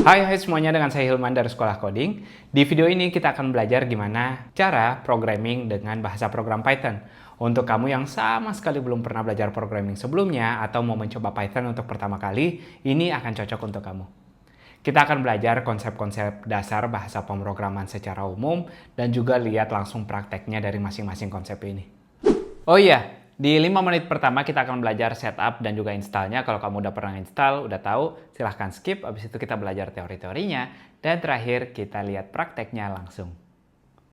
Hai semuanya, dengan saya Hilman dari Sekolah Coding. Di video ini kita akan belajar gimana cara programming dengan bahasa program Python. Untuk kamu yang sama sekali belum pernah belajar programming sebelumnya atau mau mencoba Python untuk pertama kali, ini akan cocok untuk kamu. Kita akan belajar konsep-konsep dasar bahasa pemrograman secara umum dan juga lihat langsung prakteknya dari masing-masing konsep ini. Oh iya, di 5 menit pertama kita akan belajar setup dan juga installnya. Kalau kamu udah pernah install, udah tahu, silahkan skip. Abis itu kita belajar teori-teorinya. Dan terakhir kita lihat prakteknya langsung.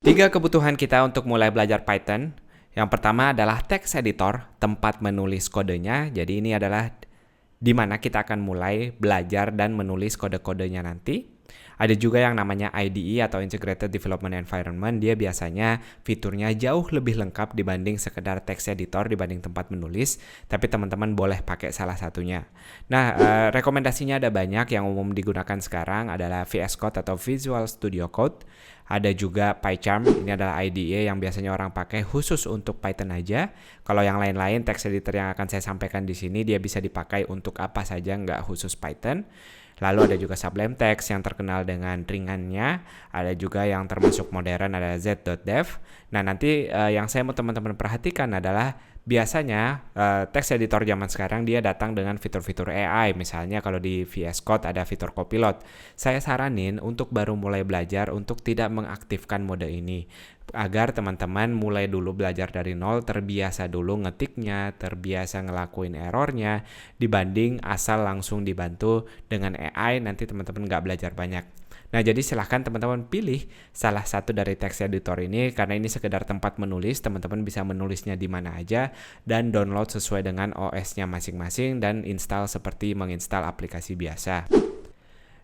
3 kebutuhan kita untuk mulai belajar Python. Yang pertama adalah text editor, tempat menulis kodenya. Jadi ini adalah di mana kita akan mulai belajar dan menulis kode-kodenya nanti. Ada juga yang namanya IDE atau Integrated Development Environment. Dia biasanya fiturnya jauh lebih lengkap dibanding sekedar text editor, dibanding tempat menulis. Tapi teman-teman boleh pakai salah satunya. Nah, rekomendasinya ada banyak. Yang umum digunakan sekarang adalah VS Code atau Visual Studio Code. Ada juga PyCharm, ini adalah IDE yang biasanya orang pakai khusus untuk Python aja. Kalau yang lain-lain, text editor yang akan saya sampaikan di sini, dia bisa dipakai untuk apa saja, nggak khusus Python. Lalu ada juga Sublime Text yang terkenal dengan ringannya. Ada juga yang termasuk modern, ada Z.dev. Nah, nanti yang saya mau teman-teman perhatikan adalah biasanya text editor zaman sekarang dia datang dengan fitur-fitur AI. Misalnya kalau di VS Code ada fitur Copilot. Saya saranin untuk baru mulai belajar untuk tidak mengaktifkan mode ini. Agar teman-teman mulai dulu belajar dari nol, terbiasa dulu ngetiknya, terbiasa ngelakuin errornya, dibanding asal langsung dibantu dengan AI, nanti teman-teman nggak belajar banyak. Nah, jadi silahkan teman-teman pilih salah satu dari text editor ini, karena ini sekedar tempat menulis, teman-teman bisa menulisnya di mana aja, dan download sesuai dengan OS-nya masing-masing, dan install seperti menginstal aplikasi biasa.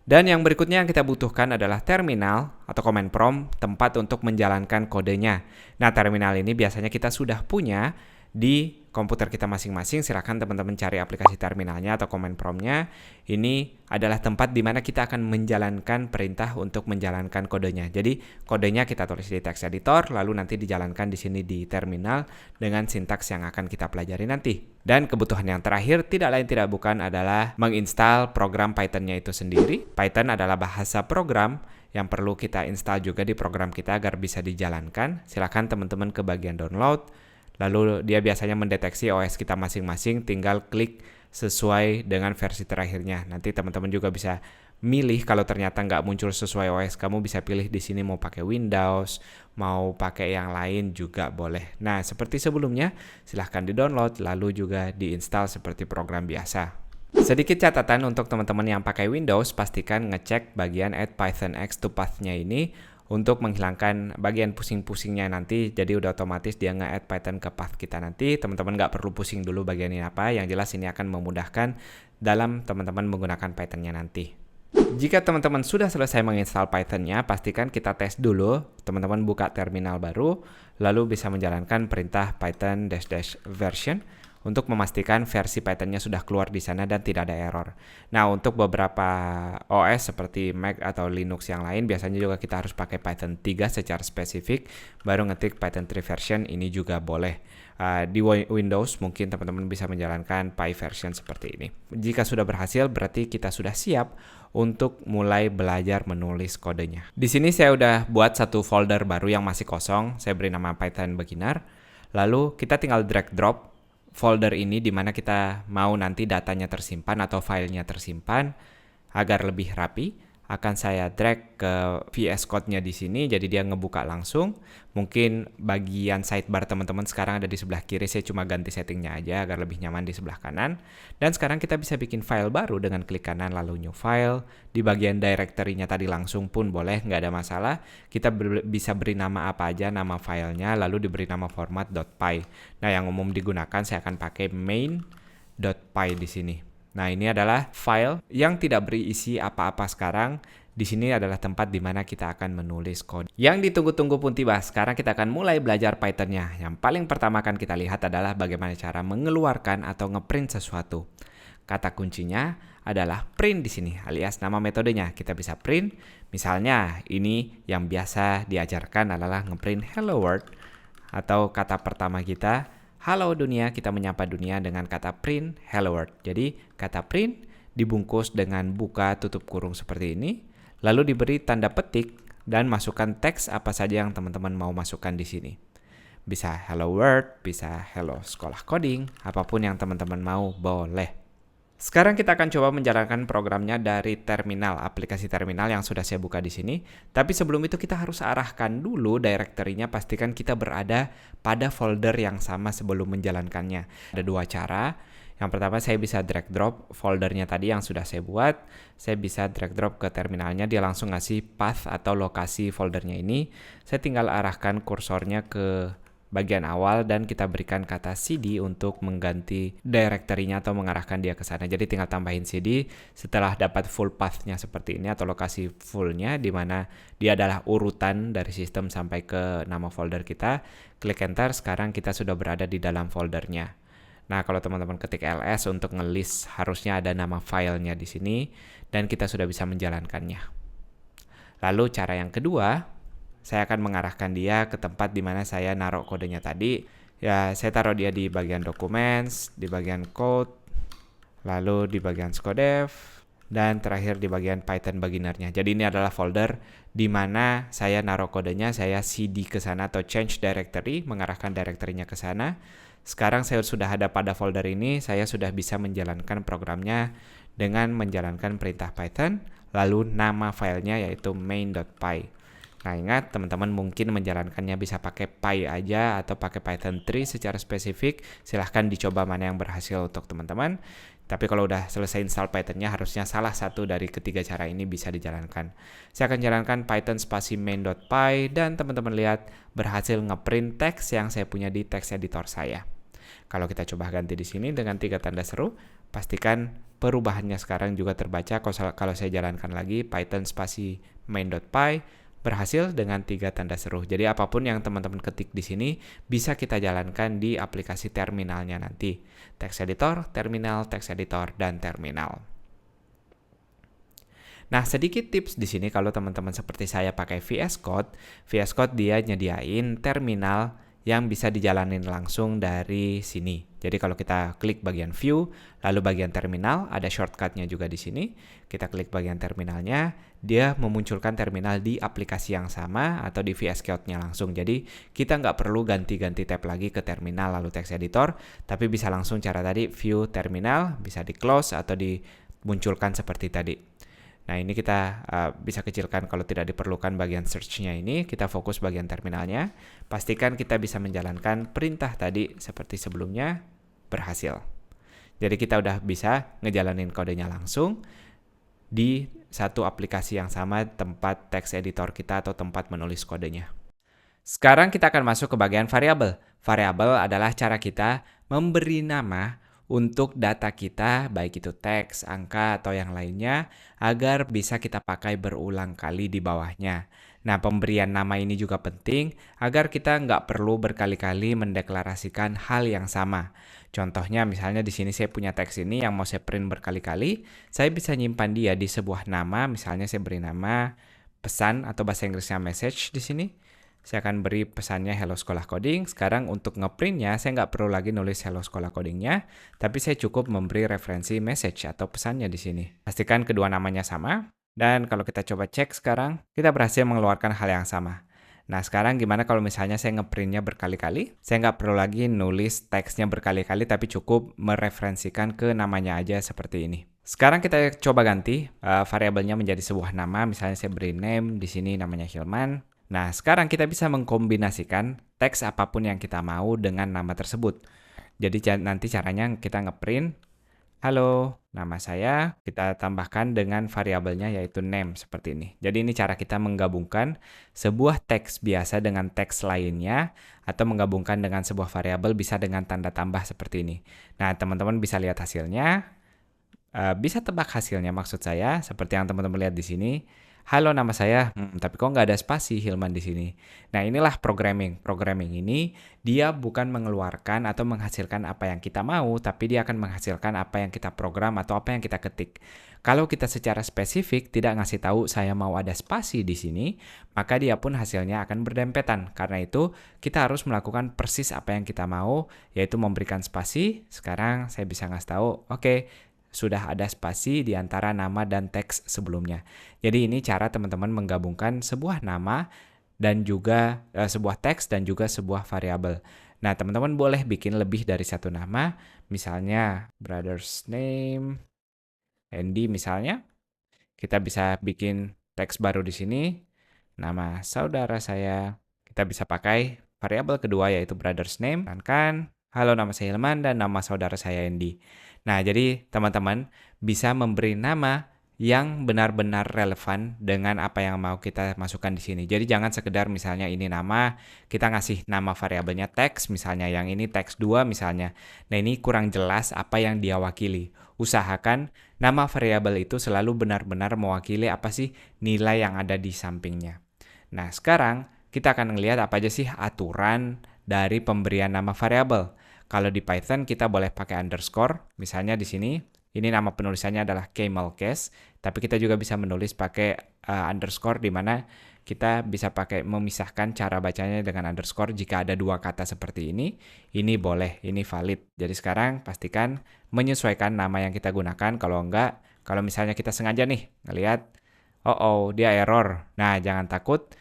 Dan yang berikutnya yang kita butuhkan adalah terminal atau command prompt, tempat untuk menjalankan kodenya. Nah, terminal ini biasanya kita sudah punya di komputer kita masing-masing. Silakan teman-teman cari aplikasi terminalnya atau command prompt-nya. Ini adalah tempat di mana kita akan menjalankan perintah untuk menjalankan kodenya. Jadi kodenya kita tulis di text editor, lalu nanti dijalankan di sini di terminal dengan sintaks yang akan kita pelajari nanti. Dan kebutuhan yang terakhir tidak lain tidak bukan adalah menginstal program Python-nya itu sendiri. Python adalah bahasa program yang perlu kita install juga di program kita agar bisa dijalankan. Silakan teman-teman ke bagian download. Lalu dia biasanya mendeteksi OS kita masing-masing, tinggal klik sesuai dengan versi terakhirnya. Nanti teman-teman juga bisa milih kalau ternyata nggak muncul sesuai OS, kamu bisa pilih di sini mau pakai Windows, mau pakai yang lain juga boleh. Nah, seperti sebelumnya, silahkan di-download, lalu juga di-install seperti program biasa. Sedikit catatan untuk teman-teman yang pakai Windows, pastikan ngecek bagian add Python X to path-nya ini untuk menghilangkan bagian pusing-pusingnya nanti. Jadi udah otomatis dia nge-add Python ke path kita nanti. Teman-teman nggak perlu pusing dulu bagian ini apa. Yang jelas ini akan memudahkan dalam teman-teman menggunakan Python-nya nanti. Jika teman-teman sudah selesai menginstal Python-nya, pastikan kita tes dulu. Teman-teman buka terminal baru, lalu bisa menjalankan perintah Python --version untuk memastikan versi Python-nya sudah keluar di sana dan tidak ada error. Nah, untuk beberapa OS seperti Mac atau Linux yang lain, biasanya juga kita harus pakai Python 3 secara spesifik, baru ngetik Python 3 version, ini juga boleh. Di Windows mungkin teman-teman bisa menjalankan Py version seperti ini. Jika sudah berhasil, berarti kita sudah siap untuk mulai belajar menulis kodenya. Di sini saya udah buat satu folder baru yang masih kosong, saya beri nama Python Beginner. Lalu kita tinggal drag drop folder ini di mana kita mau nanti datanya tersimpan atau filenya tersimpan agar lebih rapi. Akan saya drag ke VS Code-nya di sini, jadi dia ngebuka langsung. Mungkin bagian sidebar teman-teman sekarang ada di sebelah kiri, saya cuma ganti settingnya aja agar lebih nyaman di sebelah kanan. Dan sekarang kita bisa bikin file baru dengan klik kanan lalu new file. Di bagian directory-nya tadi langsung pun boleh, nggak ada masalah. Kita bisa beri nama apa aja, nama filenya, lalu diberi nama format .py. Nah, yang umum digunakan saya akan pakai main.py di sini. Nah, ini adalah file yang tidak berisi apa-apa sekarang. Di sini adalah tempat di mana kita akan menulis kode. Yang ditunggu-tunggu pun tiba. Sekarang kita akan mulai belajar Python-nya. Yang paling pertama akan kita lihat adalah bagaimana cara mengeluarkan atau ngeprint sesuatu. Kata kuncinya adalah print di sini, alias nama metodenya. Kita bisa print. Misalnya, ini yang biasa diajarkan adalah ngeprint hello world atau kata pertama kita. Halo dunia, kita menyapa dunia dengan kata print hello world. Jadi kata print dibungkus dengan buka tutup kurung seperti ini, lalu diberi tanda petik dan masukkan teks apa saja yang teman-teman mau masukkan di sini. Bisa Hello World, bisa Hello Sekolah Coding, apapun yang teman-teman mau boleh. Sekarang kita akan coba menjalankan programnya dari terminal, aplikasi terminal yang sudah saya buka di sini. Tapi sebelum itu kita harus arahkan dulu directory-nya, pastikan kita berada pada folder yang sama sebelum menjalankannya. Ada dua cara. Yang pertama saya bisa drag drop foldernya tadi yang sudah saya buat. Saya bisa drag drop ke terminalnya, dia langsung ngasih path atau lokasi foldernya ini. Saya tinggal arahkan kursornya ke bagian awal dan kita berikan kata cd untuk mengganti directory-nya atau mengarahkan dia ke sana. Jadi tinggal tambahin cd setelah dapat full path-nya seperti ini atau lokasi full-nya di mana dia adalah urutan dari sistem sampai ke nama folder kita. Klik enter, sekarang kita sudah berada di dalam foldernya. Nah, kalau teman-teman ketik ls untuk nge-list harusnya ada nama filenya di sini dan kita sudah bisa menjalankannya. Lalu cara yang kedua, saya akan mengarahkan dia ke tempat di mana saya naruh kodenya tadi. Ya, saya taruh dia di bagian documents, di bagian code, lalu di bagian Scodev, dan terakhir di bagian Python beginner-nya. Jadi ini adalah folder di mana saya naruh kodenya, saya cd ke sana atau change directory, mengarahkan directory-nya ke sana. Sekarang saya sudah ada pada folder ini, saya sudah bisa menjalankan programnya dengan menjalankan perintah Python, lalu nama filenya yaitu main.py. Nah, ingat teman-teman mungkin menjalankannya bisa pakai Py aja atau pakai Python 3 secara spesifik. Silahkan dicoba mana yang berhasil untuk teman-teman. Tapi kalau udah selesai install Python-nya, harusnya salah satu dari ketiga cara ini bisa dijalankan. Saya akan jalankan Python spasi main.py dan teman-teman lihat berhasil ngeprint teks yang saya punya di text editor saya. Kalau kita coba ganti di sini dengan 3 tanda seru, pastikan perubahannya sekarang juga terbaca. Kalau saya jalankan lagi Python spasi main.py, berhasil dengan 3 tanda seru. Jadi apapun yang teman-teman ketik di sini bisa kita jalankan di aplikasi terminalnya nanti. Text editor, terminal, text editor, dan terminal. Nah, sedikit tips di sini kalau teman-teman seperti saya pakai VS Code. VS Code dia nyediain terminal yang bisa dijalanin langsung dari sini. Jadi kalau kita klik bagian view, lalu bagian terminal, ada shortcut-nya juga di sini. Kita klik bagian terminalnya, dia memunculkan terminal di aplikasi yang sama atau di VS Code-nya langsung. Jadi kita nggak perlu ganti-ganti tab lagi ke terminal lalu text editor, tapi bisa langsung cara tadi view terminal, bisa di close atau dimunculkan seperti tadi. Nah, ini kita bisa kecilkan kalau tidak diperlukan bagian search-nya ini. Kita fokus bagian terminalnya. Pastikan kita bisa menjalankan perintah tadi seperti sebelumnya, berhasil. Jadi kita udah bisa ngejalanin kodenya langsung di satu aplikasi yang sama tempat text editor kita atau tempat menulis kodenya. Sekarang kita akan masuk ke bagian variabel. Variabel adalah cara kita memberi nama untuk data kita, baik itu teks, angka, atau yang lainnya, agar bisa kita pakai berulang kali di bawahnya. Nah, pemberian nama ini juga penting agar kita nggak perlu berkali-kali mendeklarasikan hal yang sama. Contohnya, misalnya di sini saya punya teks ini yang mau saya print berkali-kali, saya bisa nyimpan dia di sebuah nama, misalnya saya beri nama pesan atau bahasa Inggrisnya message di sini. Saya akan beri pesannya Hello Sekolah Coding. Sekarang untuk ngeprintnya, saya nggak perlu lagi nulis Hello Sekolah Codingnya, tapi saya cukup memberi referensi message atau pesannya di sini. Pastikan kedua namanya sama, dan kalau kita coba cek sekarang, kita berhasil mengeluarkan hal yang sama. Nah, sekarang gimana kalau misalnya saya ngeprintnya berkali-kali? Saya nggak perlu lagi nulis teksnya berkali-kali, tapi cukup mereferensikan ke namanya aja seperti ini. Sekarang kita coba ganti variabelnya menjadi sebuah nama, misalnya saya beri name, di sini namanya Hilman. Nah, sekarang kita bisa mengkombinasikan teks apapun yang kita mau dengan nama tersebut. Jadi nanti caranya kita ngeprint, halo, nama saya, kita tambahkan dengan variabelnya yaitu name seperti ini. Jadi ini cara kita menggabungkan sebuah teks biasa dengan teks lainnya atau menggabungkan dengan sebuah variabel bisa dengan tanda tambah seperti ini. Nah, teman-teman bisa lihat hasilnya. Bisa tebak hasilnya maksud saya, seperti yang teman-teman lihat di sini. Halo, nama saya, tapi kok nggak ada spasi Hilman di sini. Nah, inilah programming. Programming ini dia bukan mengeluarkan atau menghasilkan apa yang kita mau, tapi dia akan menghasilkan apa yang kita program atau apa yang kita ketik. Kalau kita secara spesifik tidak ngasih tahu saya mau ada spasi di sini, maka dia pun hasilnya akan berdempetan. Karena itu, kita harus melakukan persis apa yang kita mau, yaitu memberikan spasi. Sekarang saya bisa ngasih tahu, oke, sudah ada spasi di antara nama dan teks sebelumnya. Jadi ini cara teman-teman menggabungkan sebuah nama dan juga sebuah teks dan juga sebuah variabel. Nah, teman-teman boleh bikin lebih dari satu nama, misalnya brother's name, Andy misalnya. Kita bisa bikin teks baru di sini, nama saudara saya. Kita bisa pakai variabel kedua yaitu brother's name, kan, halo nama saya Hilman dan nama saudara saya Andy. Nah, jadi teman-teman bisa memberi nama yang benar-benar relevan dengan apa yang mau kita masukkan di sini. Jadi jangan sekedar misalnya ini nama, kita ngasih nama variabelnya teks, misalnya yang ini teks 2 misalnya. Nah, ini kurang jelas apa yang dia wakili. Usahakan nama variabel itu selalu benar-benar mewakili apa sih nilai yang ada di sampingnya. Nah, sekarang kita akan melihat apa aja sih aturan dari pemberian nama variabel. Kalau di Python kita boleh pakai underscore, misalnya di sini, ini nama penulisannya adalah camel case, tapi kita juga bisa menulis pakai underscore di mana kita bisa pakai memisahkan cara bacanya dengan underscore jika ada dua kata seperti ini boleh, ini valid. Jadi sekarang pastikan menyesuaikan nama yang kita gunakan, kalau enggak, kalau misalnya kita sengaja nih ngelihat, dia error. Nah, jangan takut.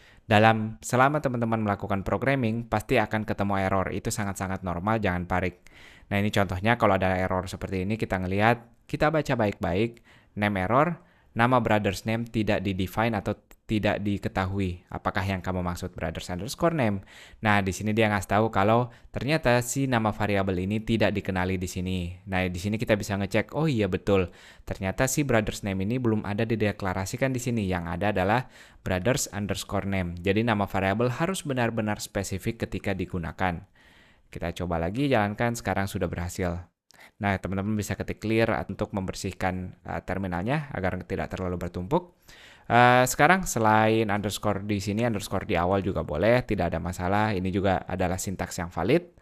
Selama teman-teman melakukan programming, pasti akan ketemu error. Itu sangat-sangat normal, jangan panik. Nah, ini contohnya kalau ada error seperti ini, kita ngelihat, kita baca baik-baik, name error, nama brother's name tidak di-define atau tidak diketahui. Apakah yang kamu maksud brothers underscore name? Nah, di sini dia ngasih tahu kalau ternyata si nama variabel ini tidak dikenali di sini. Nah, di sini kita bisa ngecek, oh iya betul. Ternyata si brothers name ini belum ada dideklarasikan di sini. Yang ada adalah brothers underscore name. Jadi nama variabel harus benar-benar spesifik ketika digunakan. Kita coba lagi jalankan, sekarang sudah berhasil. Nah, teman-teman bisa ketik clear untuk membersihkan terminalnya agar tidak terlalu bertumpuk. Sekarang selain underscore di sini, underscore di awal juga boleh, tidak ada masalah. Ini juga adalah sintaks yang valid.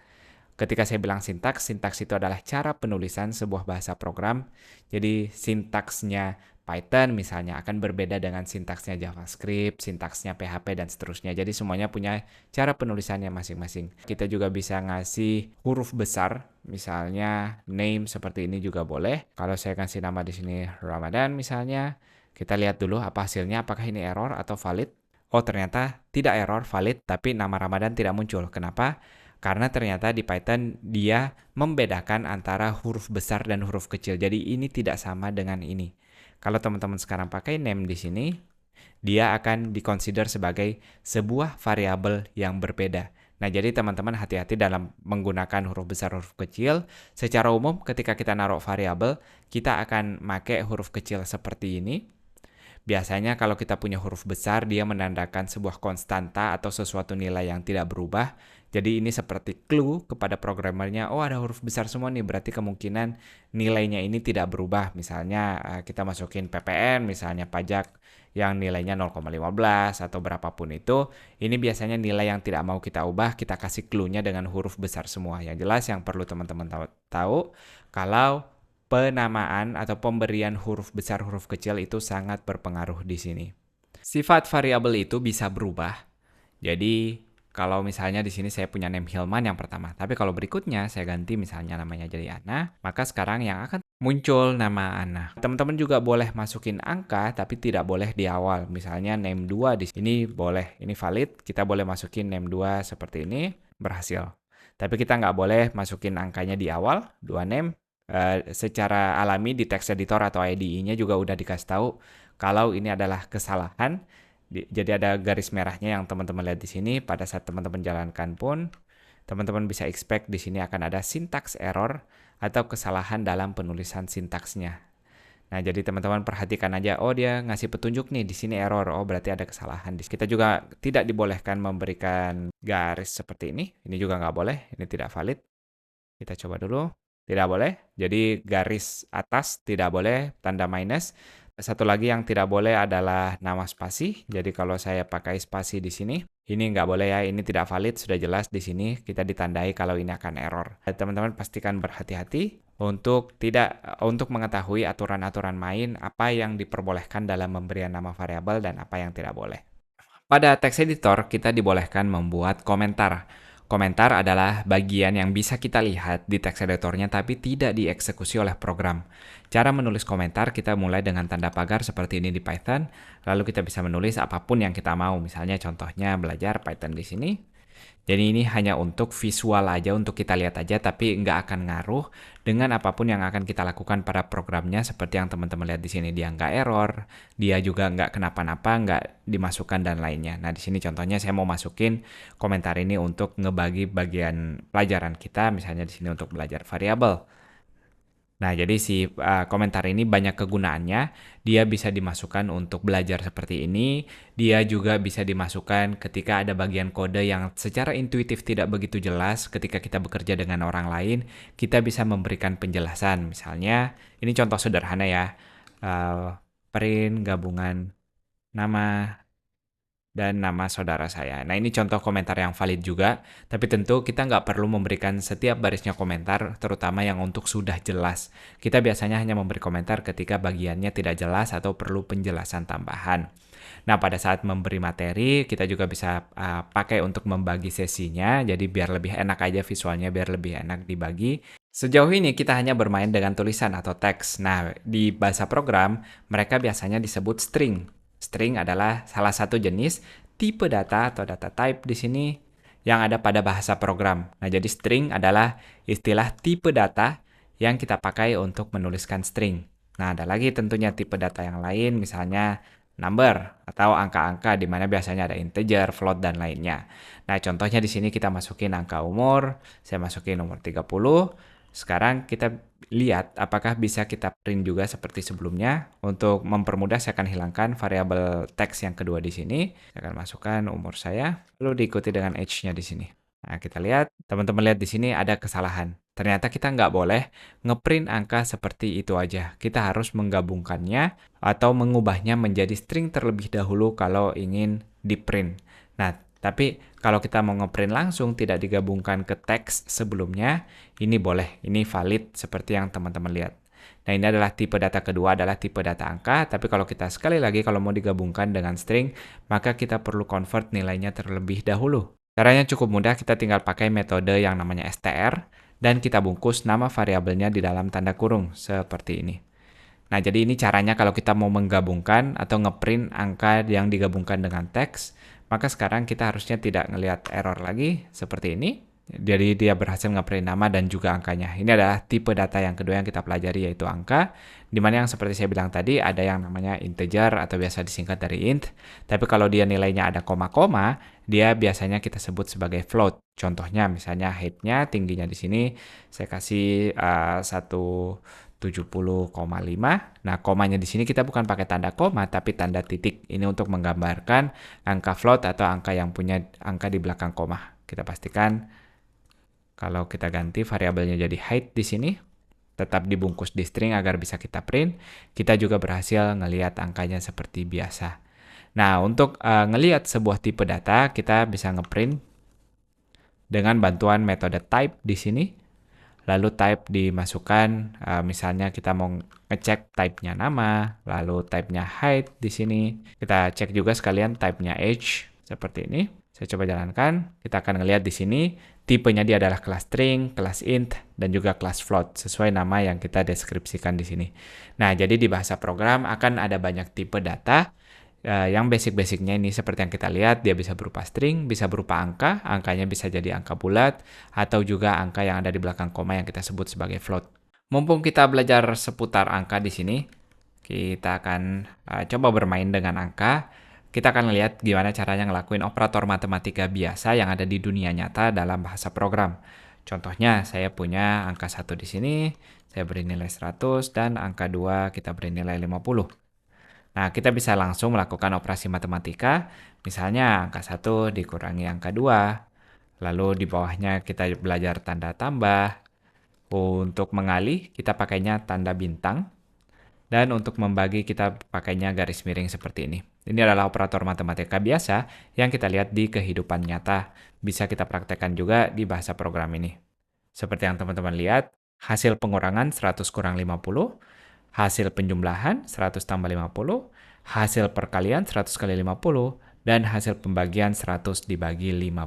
Ketika saya bilang sintaks itu adalah cara penulisan sebuah bahasa program. Jadi sintaksnya Python misalnya akan berbeda dengan sintaksnya JavaScript, sintaksnya PHP, dan seterusnya. Jadi semuanya punya cara penulisannya masing-masing. Kita juga bisa ngasih huruf besar, misalnya name seperti ini juga boleh. Kalau saya kasih nama di sini Ramadan misalnya, kita lihat dulu apa hasilnya, apakah ini error atau valid. Oh, ternyata tidak error, valid, tapi nama Ramadan tidak muncul. Kenapa? Karena ternyata di Python dia membedakan antara huruf besar dan huruf kecil. Jadi ini tidak sama dengan ini. Kalau teman-teman sekarang pakai name di sini, dia akan dikonsider sebagai sebuah variabel yang berbeda. Nah, jadi teman-teman hati-hati dalam menggunakan huruf besar, huruf kecil. Secara umum ketika kita naruh variabel, kita akan pakai huruf kecil seperti ini. Biasanya kalau kita punya huruf besar, dia menandakan sebuah konstanta atau sesuatu nilai yang tidak berubah. Jadi ini seperti clue kepada programmernya, oh ada huruf besar semua nih, berarti kemungkinan nilainya ini tidak berubah. Misalnya kita masukin PPN, misalnya pajak yang nilainya 0,15 atau berapapun itu. Ini biasanya nilai yang tidak mau kita ubah, kita kasih clue-nya dengan huruf besar semua. Yang jelas yang perlu teman-teman tahu kalau penamaan atau pemberian huruf besar, huruf kecil itu sangat berpengaruh di sini. Sifat variabel itu bisa berubah. Jadi kalau misalnya di sini saya punya name Hilman yang pertama, tapi kalau berikutnya saya ganti misalnya namanya jadi Ana, maka sekarang yang akan muncul nama Ana. Teman-teman juga boleh masukin angka, tapi tidak boleh di awal. Misalnya name 2 di sini boleh, ini valid, kita boleh masukin name 2 seperti ini, berhasil. Tapi kita nggak boleh masukin angkanya di awal, 2 name. Secara alami di text editor atau IDE-nya juga udah dikasih tahu kalau ini adalah kesalahan. Jadi ada garis merahnya yang teman-teman lihat di sini. Pada saat teman-teman jalankan pun, teman-teman bisa expect di sini akan ada syntax error atau kesalahan dalam penulisan sintaksnya. Nah, jadi teman-teman perhatikan aja, oh dia ngasih petunjuk nih, di sini error, oh berarti ada kesalahan. Kita juga tidak dibolehkan memberikan garis seperti ini. Ini juga nggak boleh, ini tidak valid. Kita coba dulu, tidak boleh. Jadi garis atas tidak boleh, tanda minus. Satu lagi yang tidak boleh adalah nama spasi. Jadi kalau saya pakai spasi di sini, ini nggak boleh ya, ini tidak valid, sudah jelas di sini kita ditandai kalau ini akan error. Teman-teman pastikan berhati-hati untuk mengetahui aturan-aturan main, apa yang diperbolehkan dalam pemberian nama variabel dan apa yang tidak boleh. Pada text editor kita dibolehkan membuat komentar. Komentar adalah bagian yang bisa kita lihat di teks editornya tapi tidak dieksekusi oleh program. Cara menulis komentar kita mulai dengan tanda pagar seperti ini di Python, lalu kita bisa menulis apapun yang kita mau. Misalnya contohnya belajar Python di sini. Jadi ini hanya untuk visual aja, untuk kita lihat aja, tapi nggak akan ngaruh dengan apapun yang akan kita lakukan pada programnya, seperti yang teman-teman lihat di sini. Dia nggak error, dia juga nggak kenapa-napa, nggak dimasukkan dan lainnya. Nah, di sini contohnya saya mau masukin komentar ini untuk ngebagi bagian pelajaran kita, misalnya di sini untuk belajar variabel. Nah, jadi si komentar ini banyak kegunaannya. Dia bisa dimasukkan untuk belajar seperti ini. Dia juga bisa dimasukkan ketika ada bagian kode yang secara intuitif tidak begitu jelas. Ketika kita bekerja dengan orang lain, kita bisa memberikan penjelasan. Misalnya, ini contoh sederhana ya. Print gabungan nama dan nama saudara saya. Nah, ini contoh komentar yang valid juga, tapi tentu kita nggak perlu memberikan setiap barisnya komentar, terutama yang untuk sudah jelas. Kita biasanya hanya memberi komentar ketika bagiannya tidak jelas atau perlu penjelasan tambahan. Nah, pada saat memberi materi, kita juga bisa pakai untuk membagi sesinya, jadi biar lebih enak aja visualnya, biar lebih enak dibagi. Sejauh ini kita hanya bermain dengan tulisan atau teks. Nah, di bahasa program, mereka biasanya disebut string. String adalah salah satu jenis tipe data atau data type di sini yang ada pada bahasa program. Nah, jadi string adalah istilah tipe data yang kita pakai untuk menuliskan string. Nah, ada lagi tentunya tipe data yang lain, misalnya number atau angka-angka di mana biasanya ada integer, float, dan lainnya. Nah, contohnya di sini kita masukin angka umur, saya masukin umur 30. Sekarang kita lihat apakah bisa kita print juga seperti sebelumnya. Untuk mempermudah saya akan hilangkan variabel teks yang kedua di sini. Saya akan masukkan umur saya, lalu diikuti dengan age-nya di sini. Nah, kita lihat, teman-teman lihat di sini ada kesalahan. Ternyata kita nggak boleh ngeprint angka seperti itu aja. Kita harus menggabungkannya atau mengubahnya menjadi string terlebih dahulu kalau ingin di-print. Nah, tapi kalau kita mau ngeprint langsung tidak digabungkan ke teks sebelumnya, ini boleh, ini valid seperti yang teman-teman lihat. Nah, ini adalah tipe data kedua, adalah tipe data angka, tapi kalau kita sekali lagi kalau mau digabungkan dengan string, maka kita perlu convert nilainya terlebih dahulu. Caranya cukup mudah, kita tinggal pakai metode yang namanya str, dan kita bungkus nama variabelnya di dalam tanda kurung, seperti ini. Nah, jadi ini caranya kalau kita mau menggabungkan atau ngeprint angka yang digabungkan dengan teks, maka sekarang kita harusnya tidak ngelihat error lagi seperti ini. Jadi dia berhasil ngeprint nama dan juga angkanya. Ini adalah tipe data yang kedua yang kita pelajari, yaitu angka. Dimana yang seperti saya bilang tadi ada yang namanya integer atau biasa disingkat dari int. Tapi kalau dia nilainya ada koma-koma, dia biasanya kita sebut sebagai float. Contohnya misalnya height-nya, tingginya di sini saya kasih 170,5. Nah, komanya di sini kita bukan pakai tanda koma, tapi tanda titik. Ini untuk menggambarkan angka float atau angka yang punya angka di belakang koma. Kita pastikan kalau kita ganti variabelnya jadi height di sini, tetap dibungkus di string agar bisa kita print, kita juga berhasil ngelihat angkanya seperti biasa. Nah, untuk ngelihat sebuah tipe data, kita bisa ngeprint dengan bantuan metode type di sini. Lalu type dimasukkan, misalnya kita mau ngecek type-nya nama, lalu type-nya height di sini. Kita cek juga sekalian type-nya age, seperti ini. Saya coba jalankan, kita akan ngelihat di sini, tipenya dia adalah kelas string, kelas int, dan juga kelas float, sesuai nama yang kita deskripsikan di sini. Nah, jadi di bahasa program akan ada banyak tipe data, yang basic-basicnya ini seperti yang kita lihat, dia bisa berupa string, bisa berupa angka, angkanya bisa jadi angka bulat, atau juga angka yang ada di belakang koma yang kita sebut sebagai float. Mumpung kita belajar seputar angka di sini, kita akan coba bermain dengan angka. Kita akan lihat gimana caranya ngelakuin operator matematika biasa yang ada di dunia nyata dalam bahasa program. Contohnya, saya punya angka 1 di sini, saya beri nilai 100, dan angka 2 kita beri nilai 50. Nah, kita bisa langsung melakukan operasi matematika, misalnya angka 1 dikurangi angka 2, lalu di bawahnya kita belajar tanda tambah. Untuk mengalih, kita pakainya tanda bintang. Dan untuk membagi kita pakainya garis miring seperti ini. Ini adalah operator matematika biasa yang kita lihat di kehidupan nyata. Bisa kita praktekkan juga di bahasa program ini. Seperti yang teman-teman lihat, hasil pengurangan 100 kurang 50, hasil penjumlahan 100 tambah 50, hasil perkalian 100 kali 50, dan hasil pembagian 100 dibagi 50.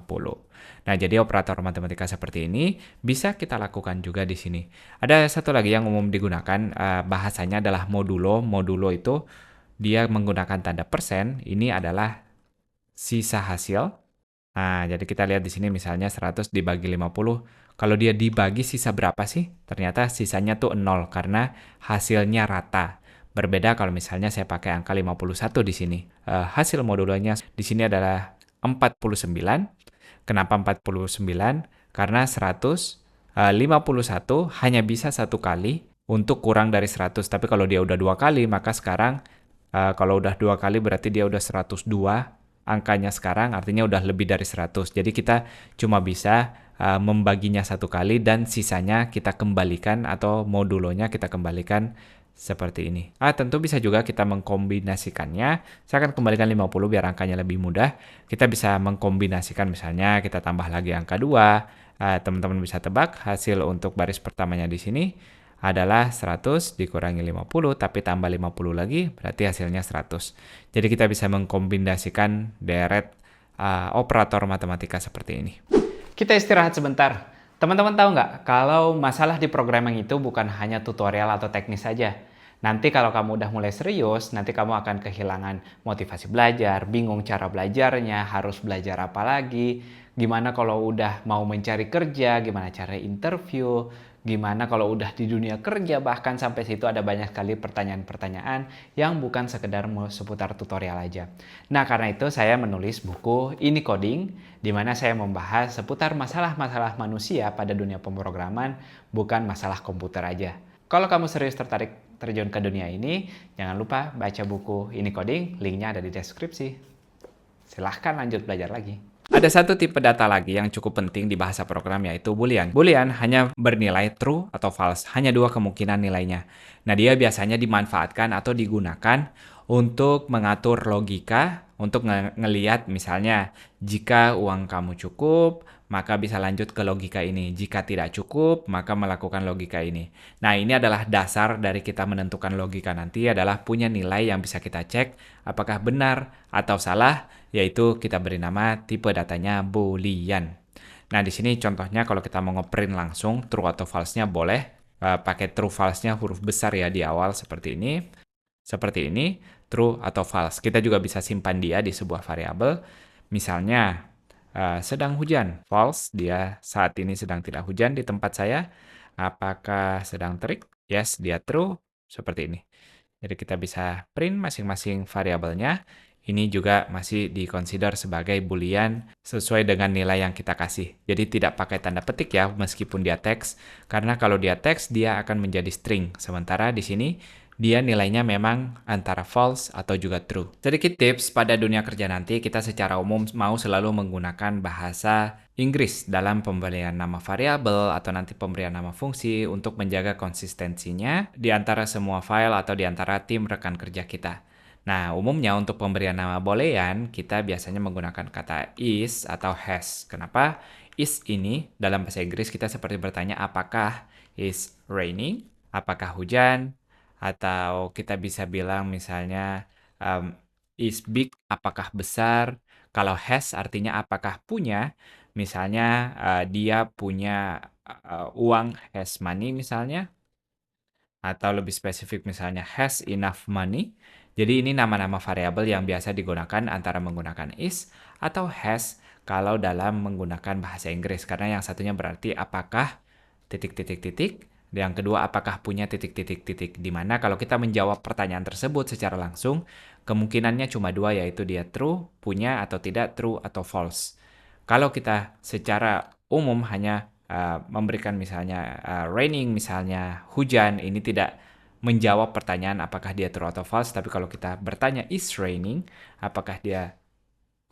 Nah, jadi operator matematika seperti ini bisa kita lakukan juga di sini. Ada satu lagi yang umum digunakan, bahasanya adalah modulo. Modulo itu dia menggunakan tanda persen, ini adalah sisa hasil. Nah, jadi kita lihat di sini misalnya 100 dibagi 50. Kalau dia dibagi sisa berapa sih? Ternyata sisanya tuh 0 karena hasilnya rata. Berbeda kalau misalnya saya pakai angka 51 di sini. Hasil modulonya di sini adalah 49. Kenapa 49? Karena 51 hanya bisa satu kali untuk kurang dari 100. Tapi kalau dia udah 2 kali, maka sekarang kalau udah 2 kali berarti dia udah 102 angkanya sekarang, artinya udah lebih dari 100. Jadi kita cuma bisa membaginya satu kali dan sisanya kita kembalikan atau modulonya kita kembalikan seperti ini. Tentu bisa juga kita mengkombinasikannya. Saya akan kembalikan 50 biar angkanya lebih mudah. Kita bisa mengkombinasikan, misalnya kita tambah lagi angka 2. Teman-teman bisa tebak hasil untuk baris pertamanya di sini adalah 100 dikurangi 50, tapi tambah 50 lagi, berarti hasilnya 100. Jadi kita bisa mengkombinasikan deret operator matematika seperti ini. Kita istirahat sebentar. Teman-teman tahu nggak, kalau masalah di programming itu bukan hanya tutorial atau teknis saja. Nanti kalau kamu udah mulai serius, nanti kamu akan kehilangan motivasi belajar, bingung cara belajarnya, harus belajar apa lagi, gimana kalau udah mau mencari kerja, gimana cara interview, gimana kalau udah di dunia kerja, bahkan sampai situ ada banyak sekali pertanyaan-pertanyaan yang bukan sekedar seputar tutorial aja. Nah, karena itu saya menulis buku Ini Coding, di mana saya membahas seputar masalah-masalah manusia pada dunia pemrograman, bukan masalah komputer aja. Kalau kamu serius tertarik terjun ke dunia ini, jangan lupa baca buku Ini Coding, linknya ada di deskripsi. Silahkan lanjut belajar lagi. Ada satu tipe data lagi yang cukup penting di bahasa program, yaitu Boolean. Boolean hanya bernilai true atau false, hanya dua kemungkinan nilainya. Nah, dia biasanya dimanfaatkan atau digunakan untuk mengatur logika, untuk ngelihat misalnya, jika uang kamu cukup, maka bisa lanjut ke logika ini. Jika tidak cukup, maka melakukan logika ini. Nah, ini adalah dasar dari kita menentukan logika nanti, adalah punya nilai yang bisa kita cek apakah benar atau salah, yaitu kita beri nama tipe datanya Boolean. Nah, di sini contohnya kalau kita mau ngeprint langsung true atau false-nya boleh pakai true false-nya huruf besar ya di awal seperti ini. Seperti ini, true atau false. Kita juga bisa simpan dia di sebuah variabel. Misalnya sedang hujan, false, dia saat ini sedang tidak hujan di tempat saya. Apakah sedang terik? Yes, dia true, seperti ini. Jadi kita bisa print masing-masing variabelnya. Ini juga masih dikonsider sebagai boolean sesuai dengan nilai yang kita kasih. Jadi tidak pakai tanda petik ya, meskipun dia teks. Karena kalau dia teks, dia akan menjadi string. Sementara di sini, dia nilainya memang antara false atau juga true. Sedikit tips, pada dunia kerja nanti kita secara umum mau selalu menggunakan bahasa Inggris dalam pemberian nama variabel atau nanti pemberian nama fungsi untuk menjaga konsistensinya di antara semua file atau di antara tim rekan kerja kita. Nah, umumnya untuk pemberian nama boolean, kita biasanya menggunakan kata is atau has. Kenapa? Is ini dalam bahasa Inggris kita seperti bertanya apakah is raining, apakah hujan, atau kita bisa bilang misalnya is big, apakah besar. Kalau has artinya apakah punya, misalnya dia punya uang, has money misalnya. Atau lebih spesifik misalnya has enough money. Jadi ini nama-nama variabel yang biasa digunakan antara menggunakan is atau has kalau dalam menggunakan bahasa Inggris. Karena yang satunya berarti apakah titik-titik-titik, yang kedua apakah punya titik-titik-titik. Dimana kalau kita menjawab pertanyaan tersebut secara langsung, kemungkinannya cuma dua, yaitu dia true, punya atau tidak, true atau false. Kalau kita secara umum hanya memberikan misalnya raining, misalnya hujan, ini tidak menjawab pertanyaan apakah dia true atau false, tapi kalau kita bertanya is raining, apakah dia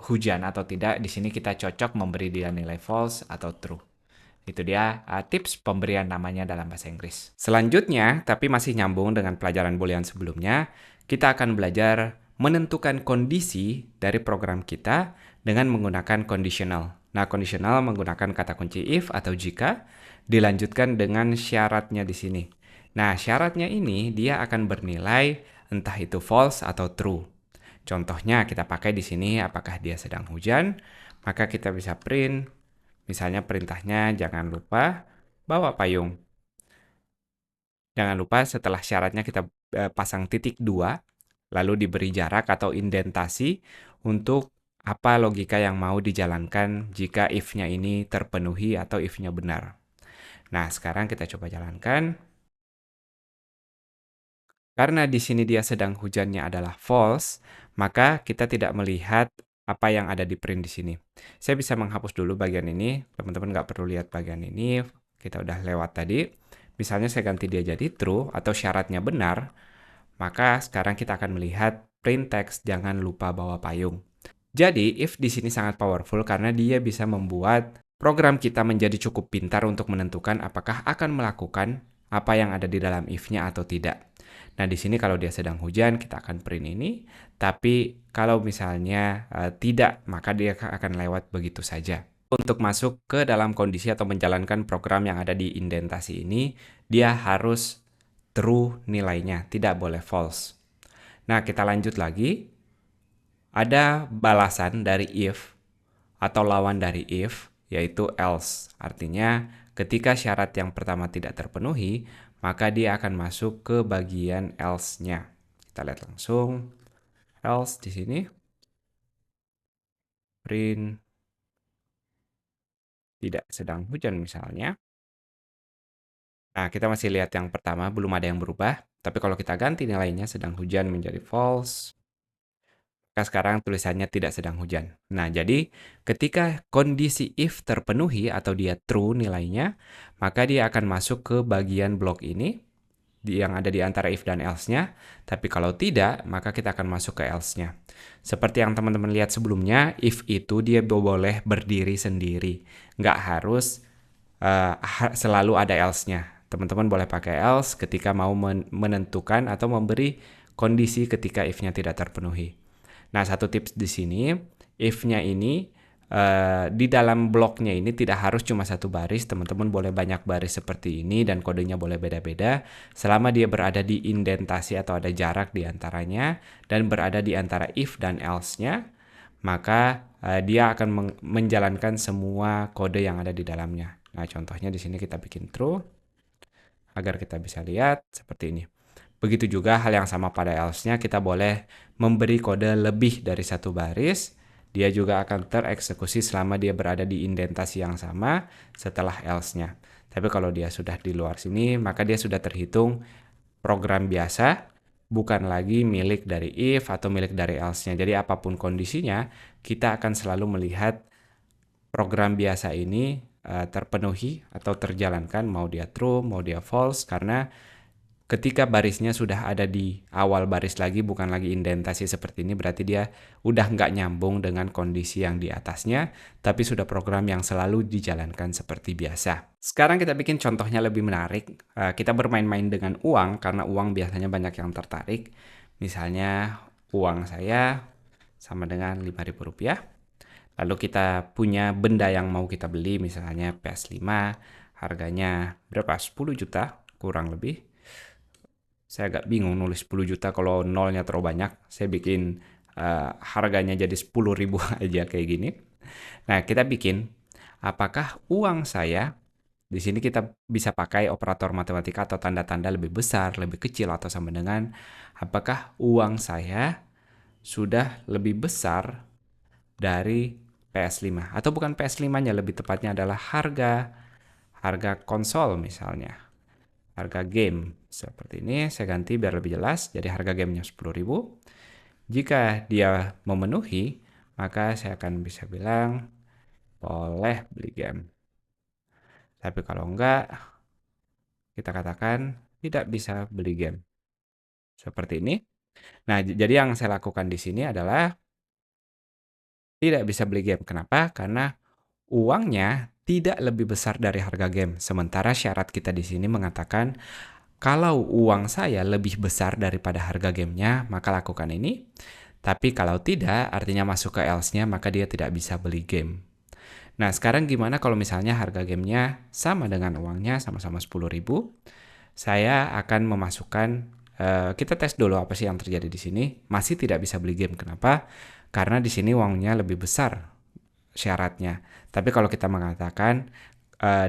hujan atau tidak, di sini kita cocok memberi dia nilai false atau true. Itu dia tips pemberian namanya dalam bahasa Inggris. Selanjutnya, tapi masih nyambung dengan pelajaran boolean sebelumnya, kita akan belajar menentukan kondisi dari program kita dengan menggunakan conditional. Nah, conditional menggunakan kata kunci if atau jika, dilanjutkan dengan syaratnya di sini. Nah, syaratnya ini dia akan bernilai entah itu false atau true. Contohnya kita pakai di sini apakah dia sedang hujan, maka kita bisa print, misalnya perintahnya jangan lupa bawa payung. Jangan lupa setelah syaratnya kita pasang titik 2, lalu diberi jarak atau indentasi untuk apa logika yang mau dijalankan jika if-nya ini terpenuhi atau if-nya benar. Nah, sekarang kita coba jalankan. Karena di sini dia sedang hujannya adalah false, maka kita tidak melihat apa yang ada di print di sini. Saya bisa menghapus dulu bagian ini, teman-teman nggak perlu lihat bagian ini, kita udah lewat tadi. Misalnya saya ganti dia jadi true atau syaratnya benar, maka sekarang kita akan melihat print text jangan lupa bawa payung. Jadi, if di sini sangat powerful karena dia bisa membuat program kita menjadi cukup pintar untuk menentukan apakah akan melakukan apa yang ada di dalam if-nya atau tidak. Nah, di sini kalau dia sedang hujan, kita akan print ini. Tapi kalau misalnya tidak, maka dia akan lewat begitu saja. Untuk masuk ke dalam kondisi atau menjalankan program yang ada di indentasi ini, dia harus true nilainya, tidak boleh false. Nah, kita lanjut lagi. Ada balasan dari if atau lawan dari if, yaitu else. Artinya, ketika syarat yang pertama tidak terpenuhi, maka dia akan masuk ke bagian else-nya. Kita lihat langsung. Else di sini. Print tidak sedang hujan misalnya. Nah, kita masih lihat yang pertama, belum ada yang berubah. Tapi kalau kita ganti nilainya sedang hujan menjadi false, maka sekarang tulisannya tidak sedang hujan. Nah, jadi ketika kondisi if terpenuhi atau dia true nilainya, maka dia akan masuk ke bagian blok ini yang ada di antara if dan else-nya. Tapi kalau tidak, maka kita akan masuk ke else-nya. Seperti yang teman-teman lihat sebelumnya, if itu dia boleh berdiri sendiri. Nggak harus selalu ada else-nya. Teman-teman boleh pakai else ketika mau menentukan atau memberi kondisi ketika if-nya tidak terpenuhi. Nah, satu tips di sini, if-nya ini di dalam bloknya ini tidak harus cuma satu baris, teman-teman boleh banyak baris seperti ini dan kodenya boleh beda-beda selama dia berada di indentasi atau ada jarak di antaranya dan berada di antara if dan else-nya, maka dia akan menjalankan semua kode yang ada di dalamnya. Nah, contohnya di sini kita bikin true agar kita bisa lihat seperti ini. Begitu juga hal yang sama pada else-nya, kita boleh memberi kode lebih dari satu baris. Dia juga akan tereksekusi selama dia berada di indentasi yang sama setelah else-nya. Tapi kalau dia sudah di luar sini, maka dia sudah terhitung program biasa, bukan lagi milik dari if atau milik dari else-nya. Jadi apapun kondisinya, kita akan selalu melihat program biasa ini terpenuhi atau terjalankan, mau dia true, mau dia false, karena ketika barisnya sudah ada di awal baris lagi, bukan lagi indentasi seperti ini, berarti dia udah nggak nyambung dengan kondisi yang di atasnya, tapi sudah program yang selalu dijalankan seperti biasa. Sekarang kita bikin contohnya lebih menarik. Kita bermain-main dengan uang, karena uang biasanya banyak yang tertarik. Misalnya uang saya sama dengan Rp5.000. Lalu kita punya benda yang mau kita beli, misalnya PS5, harganya berapa? 10 juta, kurang lebih. Saya agak bingung nulis 10 juta kalau nolnya terlalu banyak. Saya bikin harganya jadi 10.000 aja kayak gini. Nah, kita bikin apakah uang saya, di sini kita bisa pakai operator matematika atau tanda-tanda lebih besar, lebih kecil, atau sama dengan apakah uang saya sudah lebih besar dari PS5. Atau bukan PS5-nya, lebih tepatnya adalah harga konsol misalnya. Harga game seperti ini, saya ganti biar lebih jelas, jadi harga gamenya 10.000. Jika dia memenuhi, maka saya akan bisa bilang boleh beli game. Tapi kalau enggak, kita katakan tidak bisa beli game. Seperti ini. Nah, jadi yang saya lakukan di sini adalah tidak bisa beli game. Kenapa? Karena uangnya tidak lebih besar dari harga game. Sementara syarat kita di sini mengatakan kalau uang saya lebih besar daripada harga gamenya, maka lakukan ini. Tapi kalau tidak, artinya masuk ke else-nya, maka dia tidak bisa beli game. Nah, sekarang gimana kalau misalnya harga gamenya sama dengan uangnya, sama-sama 10.000? Saya akan memasukkan kita tes dulu apa sih yang terjadi di sini. Masih tidak bisa beli game. Kenapa? Karena di sini uangnya lebih besar syaratnya. Tapi kalau kita mengatakan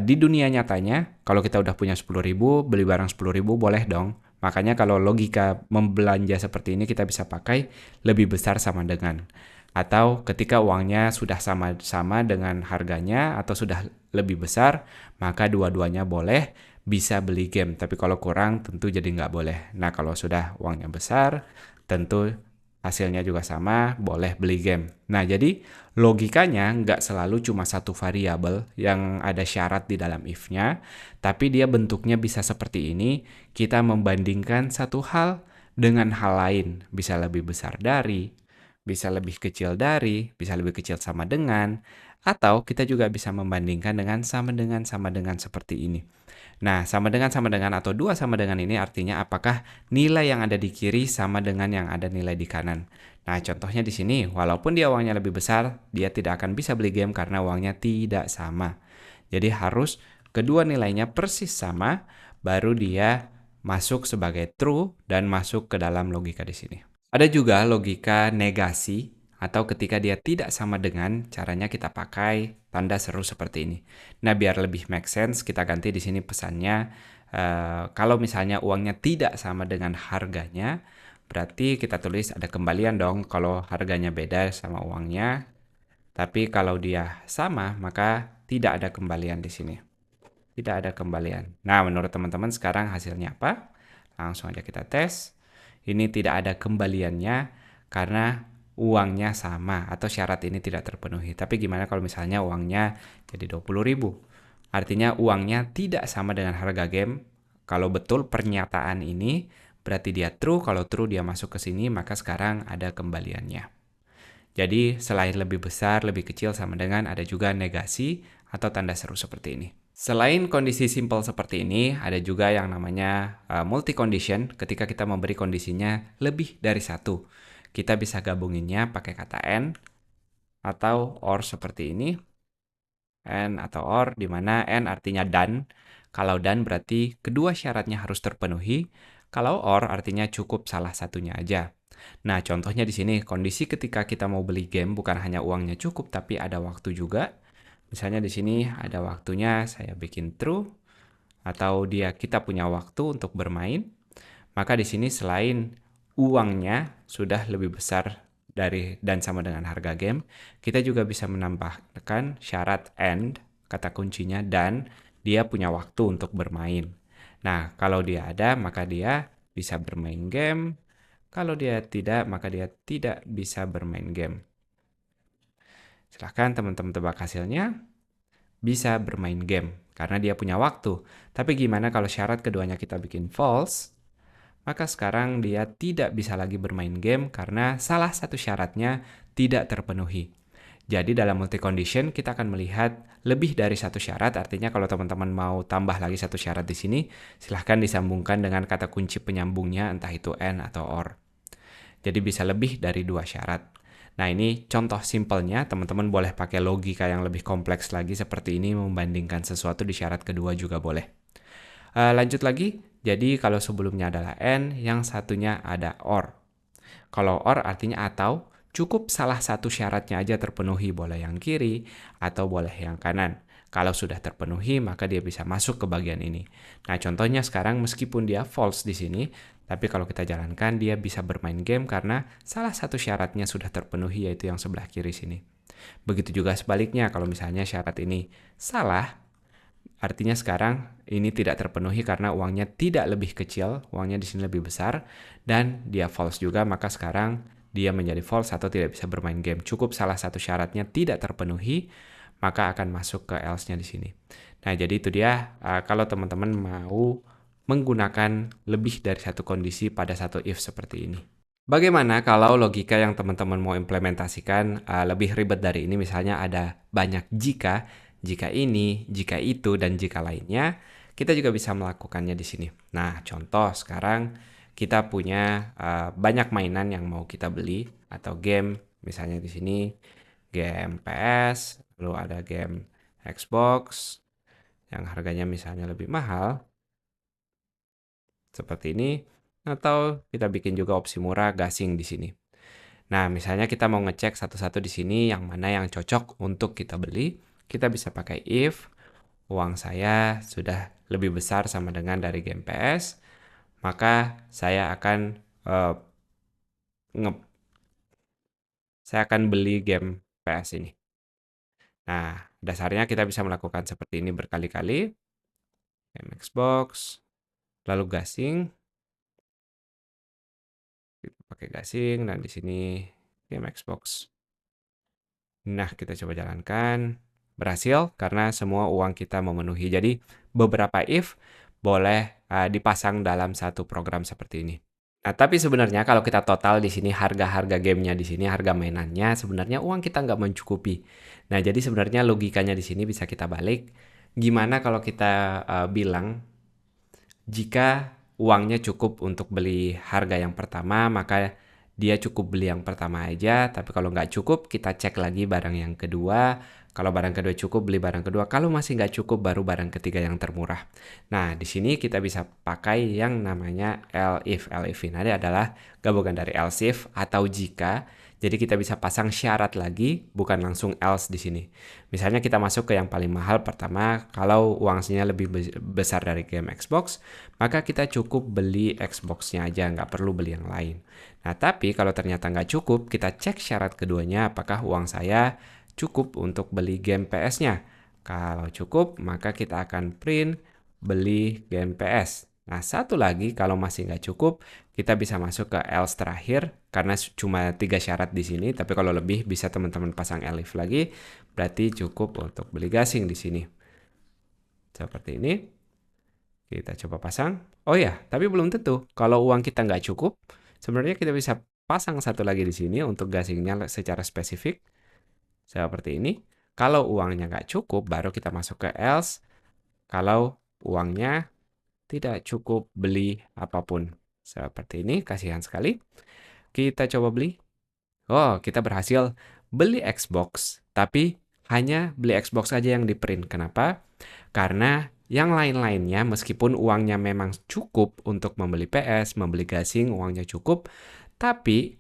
di dunia nyatanya, kalau kita udah punya 10.000, beli barang 10.000 boleh dong. Makanya kalau logika membelanja seperti ini kita bisa pakai lebih besar sama dengan. Atau ketika uangnya sudah sama-sama dengan harganya atau sudah lebih besar, maka dua-duanya boleh bisa beli game. Tapi kalau kurang tentu jadi nggak boleh. Nah kalau sudah uangnya besar, tentu hasilnya juga sama, boleh beli game. Nah jadi logikanya nggak selalu cuma satu variabel yang ada syarat di dalam if-nya, tapi dia bentuknya bisa seperti ini. Kita membandingkan satu hal dengan hal lain, bisa lebih besar dari, bisa lebih kecil dari, bisa lebih kecil sama dengan, atau kita juga bisa membandingkan dengan sama dengan seperti ini. Nah, sama dengan atau dua sama dengan ini artinya apakah nilai yang ada di kiri sama dengan yang ada nilai di kanan. Nah, contohnya di sini, walaupun dia uangnya lebih besar, dia tidak akan bisa beli game karena uangnya tidak sama. Jadi harus kedua nilainya persis sama, baru dia masuk sebagai true dan masuk ke dalam logika di sini. Ada juga logika negasi atau ketika dia tidak sama dengan, caranya kita pakai tanda seru seperti ini. Nah, biar lebih make sense, kita ganti di sini pesannya. Kalau misalnya uangnya tidak sama dengan harganya, berarti kita tulis ada kembalian dong kalau harganya beda sama uangnya. Tapi kalau dia sama, maka tidak ada kembalian di sini. Tidak ada kembalian. Nah, menurut teman-teman sekarang hasilnya apa? Langsung aja kita tes. Ini tidak ada kembaliannya karena uangnya sama atau syarat ini tidak terpenuhi. Tapi gimana kalau misalnya uangnya jadi 20.000? Artinya uangnya tidak sama dengan harga game. Kalau betul pernyataan ini berarti dia true. Kalau true dia masuk ke sini, maka sekarang ada kembaliannya. Jadi selain lebih besar, lebih kecil sama dengan ada juga negasi atau tanda seru seperti ini. Selain kondisi simple seperti ini, ada juga yang namanya multi condition ketika kita memberi kondisinya lebih dari satu. Kita bisa gabunginnya pakai kata and atau or seperti ini. And atau or, di mana and artinya dan. Kalau dan berarti kedua syaratnya harus terpenuhi. Kalau or artinya cukup salah satunya aja. Nah, contohnya di sini, kondisi ketika kita mau beli game bukan hanya uangnya cukup, tapi ada waktu juga. Misalnya di sini ada waktunya, saya bikin true, atau kita punya waktu untuk bermain. Maka di sini selain uangnya sudah lebih besar dari dan sama dengan harga game, kita juga bisa menambahkan syarat and, kata kuncinya, dan dia punya waktu untuk bermain. Nah, kalau dia ada, maka dia bisa bermain game. Kalau dia tidak, maka dia tidak bisa bermain game. Silahkan teman-teman tebak hasilnya. Bisa bermain game karena dia punya waktu. Tapi gimana kalau syarat keduanya kita bikin false? Maka sekarang dia tidak bisa lagi bermain game karena salah satu syaratnya tidak terpenuhi. Jadi dalam multi condition kita akan melihat lebih dari satu syarat, artinya kalau teman-teman mau tambah lagi satu syarat di sini, silahkan disambungkan dengan kata kunci penyambungnya entah itu and atau or. Jadi bisa lebih dari dua syarat. Nah ini contoh simpelnya, teman-teman boleh pakai logika yang lebih kompleks lagi seperti ini membandingkan sesuatu di syarat kedua juga boleh. Lanjut lagi, jadi kalau sebelumnya adalah and, yang satunya ada or. Kalau or artinya atau, cukup salah satu syaratnya aja terpenuhi, boleh yang kiri atau boleh yang kanan. Kalau sudah terpenuhi, maka dia bisa masuk ke bagian ini. Nah, contohnya sekarang meskipun dia false di sini, tapi kalau kita jalankan, dia bisa bermain game karena salah satu syaratnya sudah terpenuhi, yaitu yang sebelah kiri sini. Begitu juga sebaliknya, kalau misalnya syarat ini salah, artinya sekarang ini tidak terpenuhi karena uangnya tidak lebih kecil, uangnya di sini lebih besar, dan dia false juga, maka sekarang dia menjadi false atau tidak bisa bermain game. Cukup salah satu syaratnya tidak terpenuhi, maka akan masuk ke else-nya di sini. Nah, jadi itu dia kalau teman-teman mau menggunakan lebih dari satu kondisi pada satu if seperti ini. Bagaimana kalau logika yang teman-teman mau implementasikan lebih ribet dari ini, misalnya ada banyak jika ini, jika itu, dan jika lainnya, kita juga bisa melakukannya di sini. Nah, contoh sekarang kita punya banyak mainan yang mau kita beli atau game, misalnya di sini game PS, lalu ada game Xbox yang harganya misalnya lebih mahal, seperti ini. Atau kita bikin juga opsi murah gasing di sini. Nah, misalnya kita mau ngecek satu-satu di sini yang mana yang cocok untuk kita beli, kita bisa pakai if uang saya sudah lebih besar sama dengan dari game PS, maka eh, nge- saya akan beli game PS ini. Nah, dasarnya kita bisa melakukan seperti ini berkali-kali. Game Xbox, lalu gasing, kita pakai gasing, dan di sini game Xbox. Nah, kita coba jalankan. Berhasil karena semua uang kita memenuhi. Jadi, beberapa if boleh dipasang dalam satu program seperti ini. Nah, tapi sebenarnya kalau kita total di sini harga-harga gamenya di sini, harga mainannya, sebenarnya uang kita nggak mencukupi. Nah, jadi sebenarnya logikanya di sini bisa kita balik. Gimana kalau kita bilang jika uangnya cukup untuk beli harga yang pertama, maka dia cukup beli yang pertama aja. Tapi kalau nggak cukup, kita cek lagi barang yang kedua. Kalau barang kedua cukup, beli barang kedua. Kalau masih nggak cukup, baru barang ketiga yang termurah. Nah, di sini kita bisa pakai yang namanya else if. Else if ini adalah gabungan dari else if atau jika. Jadi kita bisa pasang syarat lagi, bukan langsung else di sini. Misalnya kita masuk ke yang paling mahal pertama, kalau uangnya lebih besar dari game Xbox, maka kita cukup beli Xbox-nya aja, nggak perlu beli yang lain. Nah, tapi kalau ternyata nggak cukup, kita cek syarat keduanya, apakah uang saya cukup untuk beli game PS-nya. Kalau cukup, maka kita akan print beli game PS. Nah, satu lagi, kalau masih nggak cukup, kita bisa masuk ke else terakhir, karena cuma 3 syarat di sini, tapi kalau lebih bisa teman-teman pasang else lagi, berarti cukup untuk beli gasing di sini. Seperti ini. Kita coba pasang. Oh ya, tapi belum tentu. Kalau uang kita nggak cukup, sebenarnya kita bisa pasang satu lagi di sini untuk gasingnya secara spesifik. Seperti ini. Kalau uangnya nggak cukup, baru kita masuk ke else. Kalau uangnya tidak cukup beli apapun. Seperti ini, kasihan sekali. Kita coba beli. Oh, kita berhasil beli Xbox, tapi hanya beli Xbox aja yang di print. Kenapa? Karena yang lain-lainnya meskipun uangnya memang cukup untuk membeli PS, membeli gasing, uangnya cukup, tapi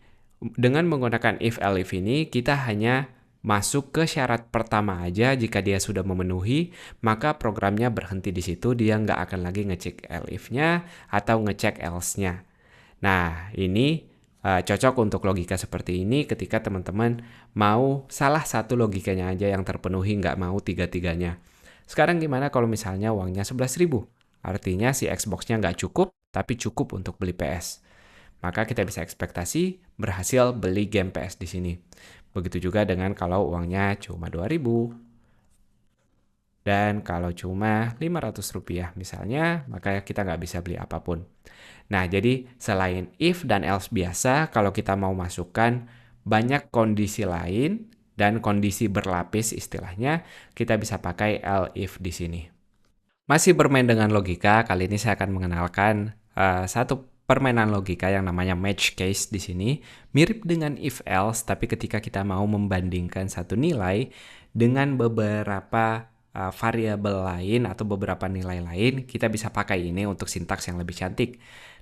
dengan menggunakan if ini kita hanya masuk ke syarat pertama aja. Jika dia sudah memenuhi, maka programnya berhenti di situ, dia nggak akan lagi ngecek if-nya atau ngecek else-nya. Nah, ini cocok untuk logika seperti ini ketika teman-teman mau salah satu logikanya aja yang terpenuhi, nggak mau tiga-tiganya. Sekarang gimana kalau misalnya uangnya 11.000? Artinya si Xbox-nya nggak cukup, tapi cukup untuk beli PS. Maka kita bisa ekspektasi berhasil beli game PS di sini. Begitu juga dengan kalau uangnya cuma 2.000. Dan kalau cuma Rp500 misalnya, maka kita nggak bisa beli apapun. Nah, jadi selain if dan else biasa, kalau kita mau masukkan banyak kondisi lain dan kondisi berlapis istilahnya, kita bisa pakai else if di sini. Masih bermain dengan logika, kali ini saya akan mengenalkan satu permainan logika yang namanya match case di sini. Mirip dengan if else, tapi ketika kita mau membandingkan satu nilai dengan beberapa variabel lain atau beberapa nilai lain, kita bisa pakai ini untuk sintaks yang lebih cantik.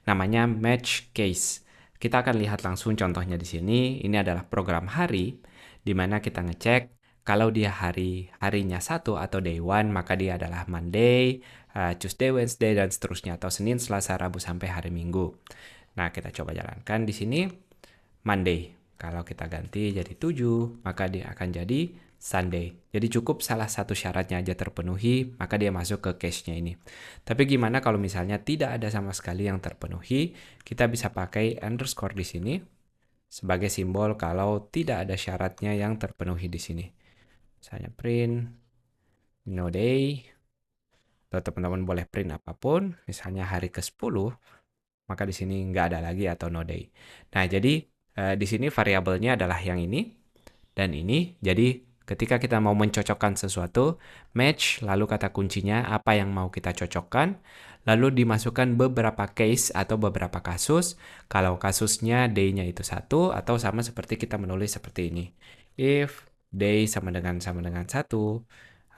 Namanya match case. Kita akan lihat langsung contohnya di sini. Ini adalah program hari, di mana kita ngecek kalau dia harinya 1 atau day 1, maka dia adalah Monday, Tuesday, Wednesday, dan seterusnya. Atau Senin, Selasa, Rabu, sampai hari Minggu. Nah, kita coba jalankan di sini. Monday. Kalau kita ganti jadi 7, maka dia akan jadi Sunday. Jadi cukup salah satu syaratnya aja terpenuhi, maka dia masuk ke case-nya ini. Tapi gimana kalau misalnya tidak ada sama sekali yang terpenuhi? Kita bisa pakai underscore di sini sebagai simbol kalau tidak ada syaratnya yang terpenuhi di sini. Misalnya print no day, atau teman-teman boleh print apapun, misalnya hari ke-10, maka di sini nggak ada lagi atau no day. Nah, jadi di sini variabelnya adalah yang ini dan ini. Jadi ketika kita mau mencocokkan sesuatu, match, lalu kata kuncinya apa yang mau kita cocokkan, lalu dimasukkan beberapa case atau beberapa kasus. Kalau kasusnya day-nya itu 1, atau sama seperti kita menulis seperti ini. If day sama dengan 1,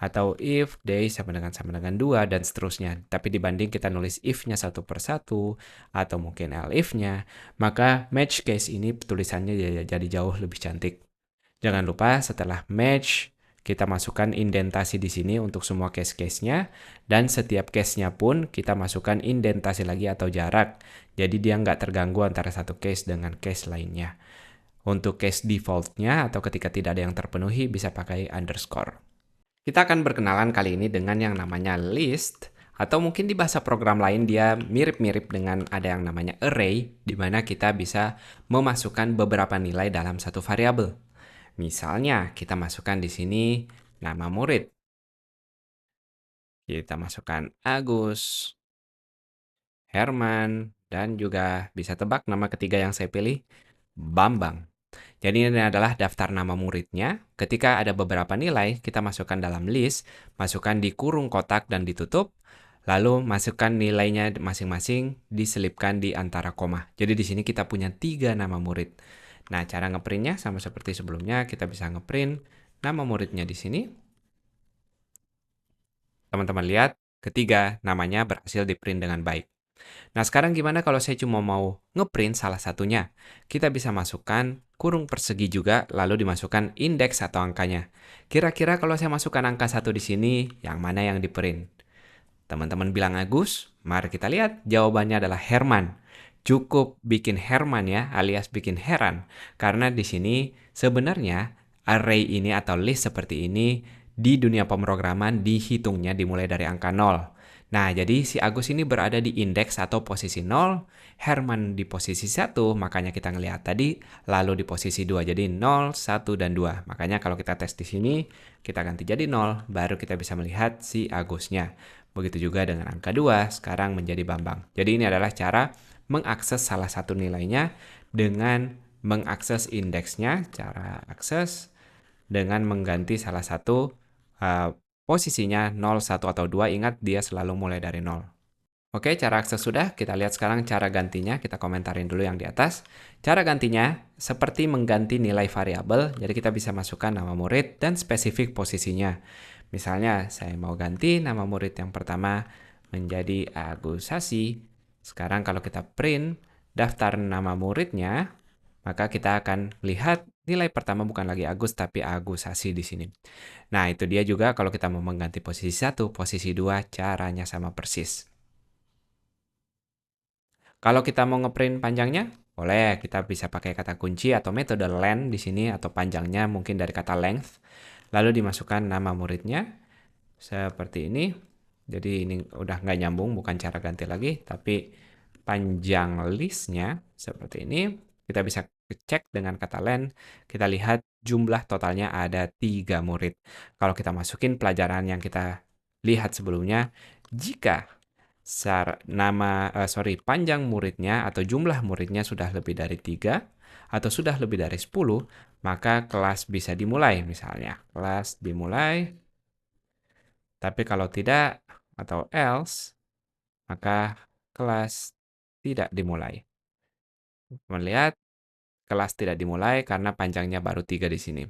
atau if day sama dengan 2 dan seterusnya. Tapi dibanding kita nulis if-nya satu per satu atau mungkin elif-nya, maka match case ini tulisannya jadi jauh lebih cantik. Jangan lupa setelah match kita masukkan indentasi di sini untuk semua case-case-nya dan setiap case-nya pun kita masukkan indentasi lagi atau jarak. Jadi dia nggak terganggu antara satu case dengan case lainnya. Untuk case default-nya atau ketika tidak ada yang terpenuhi bisa pakai underscore. Kita akan berkenalan kali ini dengan yang namanya list, atau mungkin di bahasa program lain dia mirip-mirip dengan ada yang namanya array, di mana kita bisa memasukkan beberapa nilai dalam satu variabel. Misalnya, kita masukkan di sini nama murid. Kita masukkan Agus, Herman, dan juga bisa tebak nama ketiga yang saya pilih, Bambang. Jadi ini adalah daftar nama muridnya. Ketika ada beberapa nilai, kita masukkan dalam list, masukkan di kurung kotak dan ditutup, lalu masukkan nilainya masing-masing, diselipkan di antara koma. Jadi di sini kita punya 3 nama murid. Nah, cara ngeprintnya sama seperti sebelumnya, kita bisa ngeprint nama muridnya di sini. Teman-teman lihat, ketiga namanya berhasil diprint dengan baik. Nah, sekarang gimana kalau saya cuma mau ngeprint salah satunya? Kita bisa masukkan kurung persegi juga, lalu dimasukkan indeks atau angkanya. Kira-kira kalau saya masukkan angka 1 di sini, yang mana yang diprint? Teman-teman bilang Agus, mari kita lihat jawabannya adalah Herman. Cukup bikin Herman ya, alias bikin heran. Karena di sini sebenarnya array ini atau list seperti ini di dunia pemrograman dihitungnya dimulai dari angka 0. Nah, jadi si Agus ini berada di indeks atau posisi 0, Herman di posisi 1, makanya kita ngelihat tadi, lalu di posisi 2, jadi 0, 1, dan 2. Makanya kalau kita tes di sini, kita ganti jadi 0, baru kita bisa melihat si Agusnya. Begitu juga dengan angka 2, sekarang menjadi Bambang. Jadi ini adalah cara mengakses salah satu nilainya dengan mengakses indeksnya, cara akses dengan mengganti salah satu posisinya 0, 1, atau 2, ingat dia selalu mulai dari 0. Oke, cara akses sudah. Kita lihat sekarang cara gantinya. Kita komentarin dulu yang di atas. Cara gantinya seperti mengganti nilai variabel. Jadi kita bisa masukkan nama murid dan spesifik posisinya. Misalnya saya mau ganti nama murid yang pertama menjadi Agusasi. Sekarang kalau kita print daftar nama muridnya, maka kita akan lihat nilai pertama bukan lagi Agus tapi Agusasi di sini. Nah, itu dia juga kalau kita mau mengganti posisi 1, posisi 2, caranya sama persis. Kalau kita mau ngeprint panjangnya, boleh kita bisa pakai kata kunci atau metode len di sini atau panjangnya mungkin dari kata length. Lalu dimasukkan nama muridnya seperti ini. Jadi ini udah nggak nyambung, bukan cara ganti lagi, tapi panjang listnya seperti ini. Kita bisa cek dengan kata len, kita lihat jumlah totalnya ada 3 murid. Kalau kita masukin pelajaran yang kita lihat sebelumnya, jika panjang muridnya atau jumlah muridnya sudah lebih dari 3 atau sudah lebih dari 10, maka kelas bisa dimulai misalnya. Kelas dimulai, tapi kalau tidak atau else, maka kelas tidak dimulai. Melihat kelas tidak dimulai karena panjangnya baru 3 di sini.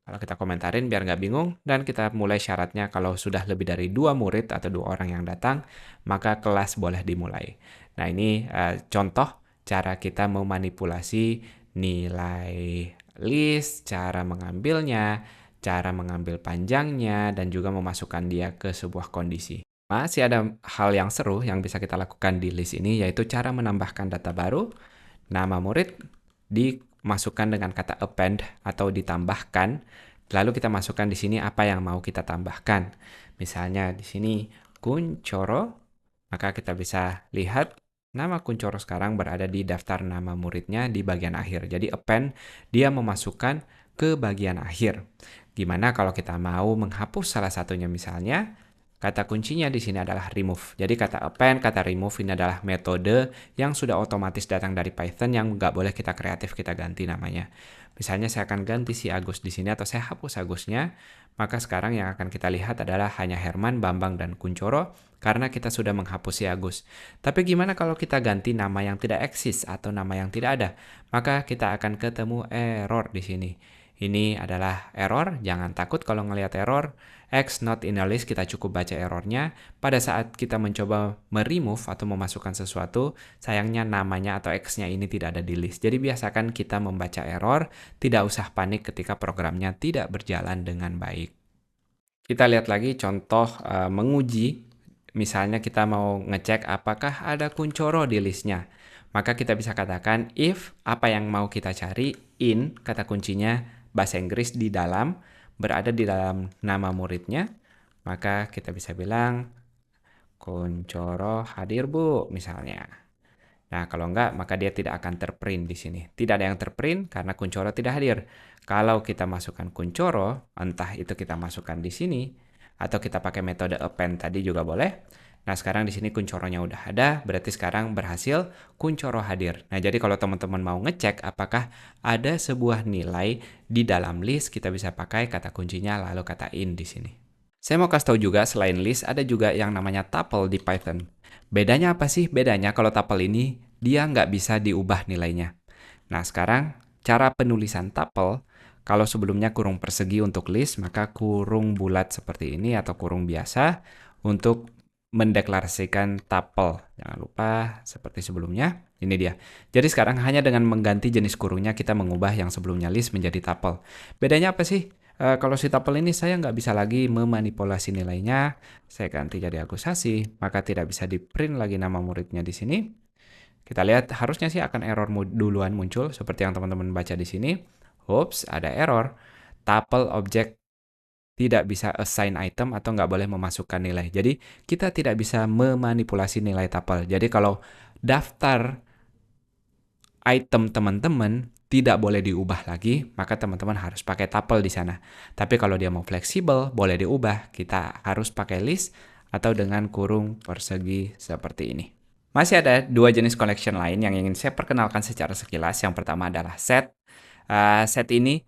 Kalau kita komentarin biar nggak bingung, dan kita mulai syaratnya kalau sudah lebih dari 2 murid atau 2 orang yang datang, maka kelas boleh dimulai. Nah, ini contoh cara kita memanipulasi nilai list, cara mengambilnya, cara mengambil panjangnya, dan juga memasukkan dia ke sebuah kondisi. Masih ada hal yang seru yang bisa kita lakukan di list ini, yaitu cara menambahkan data baru, nama murid, dimasukkan dengan kata append atau ditambahkan, lalu kita masukkan di sini apa yang mau kita tambahkan. Misalnya di sini Kuncoro, maka kita bisa lihat nama Kuncoro sekarang berada di daftar nama muridnya di bagian akhir. Jadi append dia memasukkan ke bagian akhir. Gimana kalau kita mau menghapus salah satunya misalnya? Kata kuncinya di sini adalah remove. Jadi kata append, kata remove ini adalah metode yang sudah otomatis datang dari Python yang nggak boleh kita kreatif, kita ganti namanya. Misalnya saya akan ganti si Agus di sini atau saya hapus Agusnya, maka sekarang yang akan kita lihat adalah hanya Herman, Bambang, dan Kuncoro karena kita sudah menghapus si Agus. Tapi gimana kalau kita ganti nama yang tidak eksis atau nama yang tidak ada? Maka kita akan ketemu error di sini. Ini adalah error, jangan takut kalau ngelihat error. X not in a list, kita cukup baca errornya. Pada saat kita mencoba meremove atau memasukkan sesuatu, sayangnya namanya atau X-nya ini tidak ada di list. Jadi biasakan kita membaca error, tidak usah panik ketika programnya tidak berjalan dengan baik. Kita lihat lagi contoh menguji. Misalnya kita mau ngecek apakah ada kuncoro di listnya. Maka kita bisa katakan if apa yang mau kita cari in, kata kuncinya bahasa Inggris di dalam, berada di dalam nama muridnya, maka kita bisa bilang kuncoro hadir Bu misalnya. Nah, kalau enggak, maka dia tidak akan terprint di sini. Tidak ada yang terprint karena kuncoro tidak hadir. Kalau kita masukkan kuncoro, entah itu kita masukkan di sini, atau kita pakai metode append tadi juga boleh. Nah, sekarang di sini kuncoronya udah ada, berarti sekarang berhasil kuncoro hadir. Nah, jadi kalau teman-teman mau ngecek apakah ada sebuah nilai di dalam list, kita bisa pakai kata kuncinya lalu kata in di sini. Saya mau kasih tahu juga, selain list, ada juga yang namanya tuple di Python. Bedanya apa sih? Bedanya kalau tuple ini, dia nggak bisa diubah nilainya. Nah, sekarang cara penulisan tuple, kalau sebelumnya kurung persegi untuk list, maka kurung bulat seperti ini atau kurung biasa untuk mendeklarasikan tuple. Jangan lupa seperti sebelumnya. Ini dia. Jadi sekarang hanya dengan mengganti jenis kurungnya kita mengubah yang sebelumnya list menjadi tuple. Bedanya apa sih? Kalau si tuple ini saya nggak bisa lagi memanipulasi nilainya. Saya ganti jadi agusasi, maka tidak bisa di print lagi nama muridnya di sini. Kita lihat harusnya sih akan error duluan muncul seperti yang teman-teman baca di sini. Oops, ada error. Tuple object tidak bisa assign item atau nggak boleh memasukkan nilai. Jadi kita tidak bisa memanipulasi nilai tuple. Jadi kalau daftar item teman-teman tidak boleh diubah lagi, maka teman-teman harus pakai tuple di sana. Tapi kalau dia mau fleksibel, boleh diubah. Kita harus pakai list atau dengan kurung persegi seperti ini. Masih ada dua jenis collection lain yang ingin saya perkenalkan secara sekilas. Yang pertama adalah set. Set ini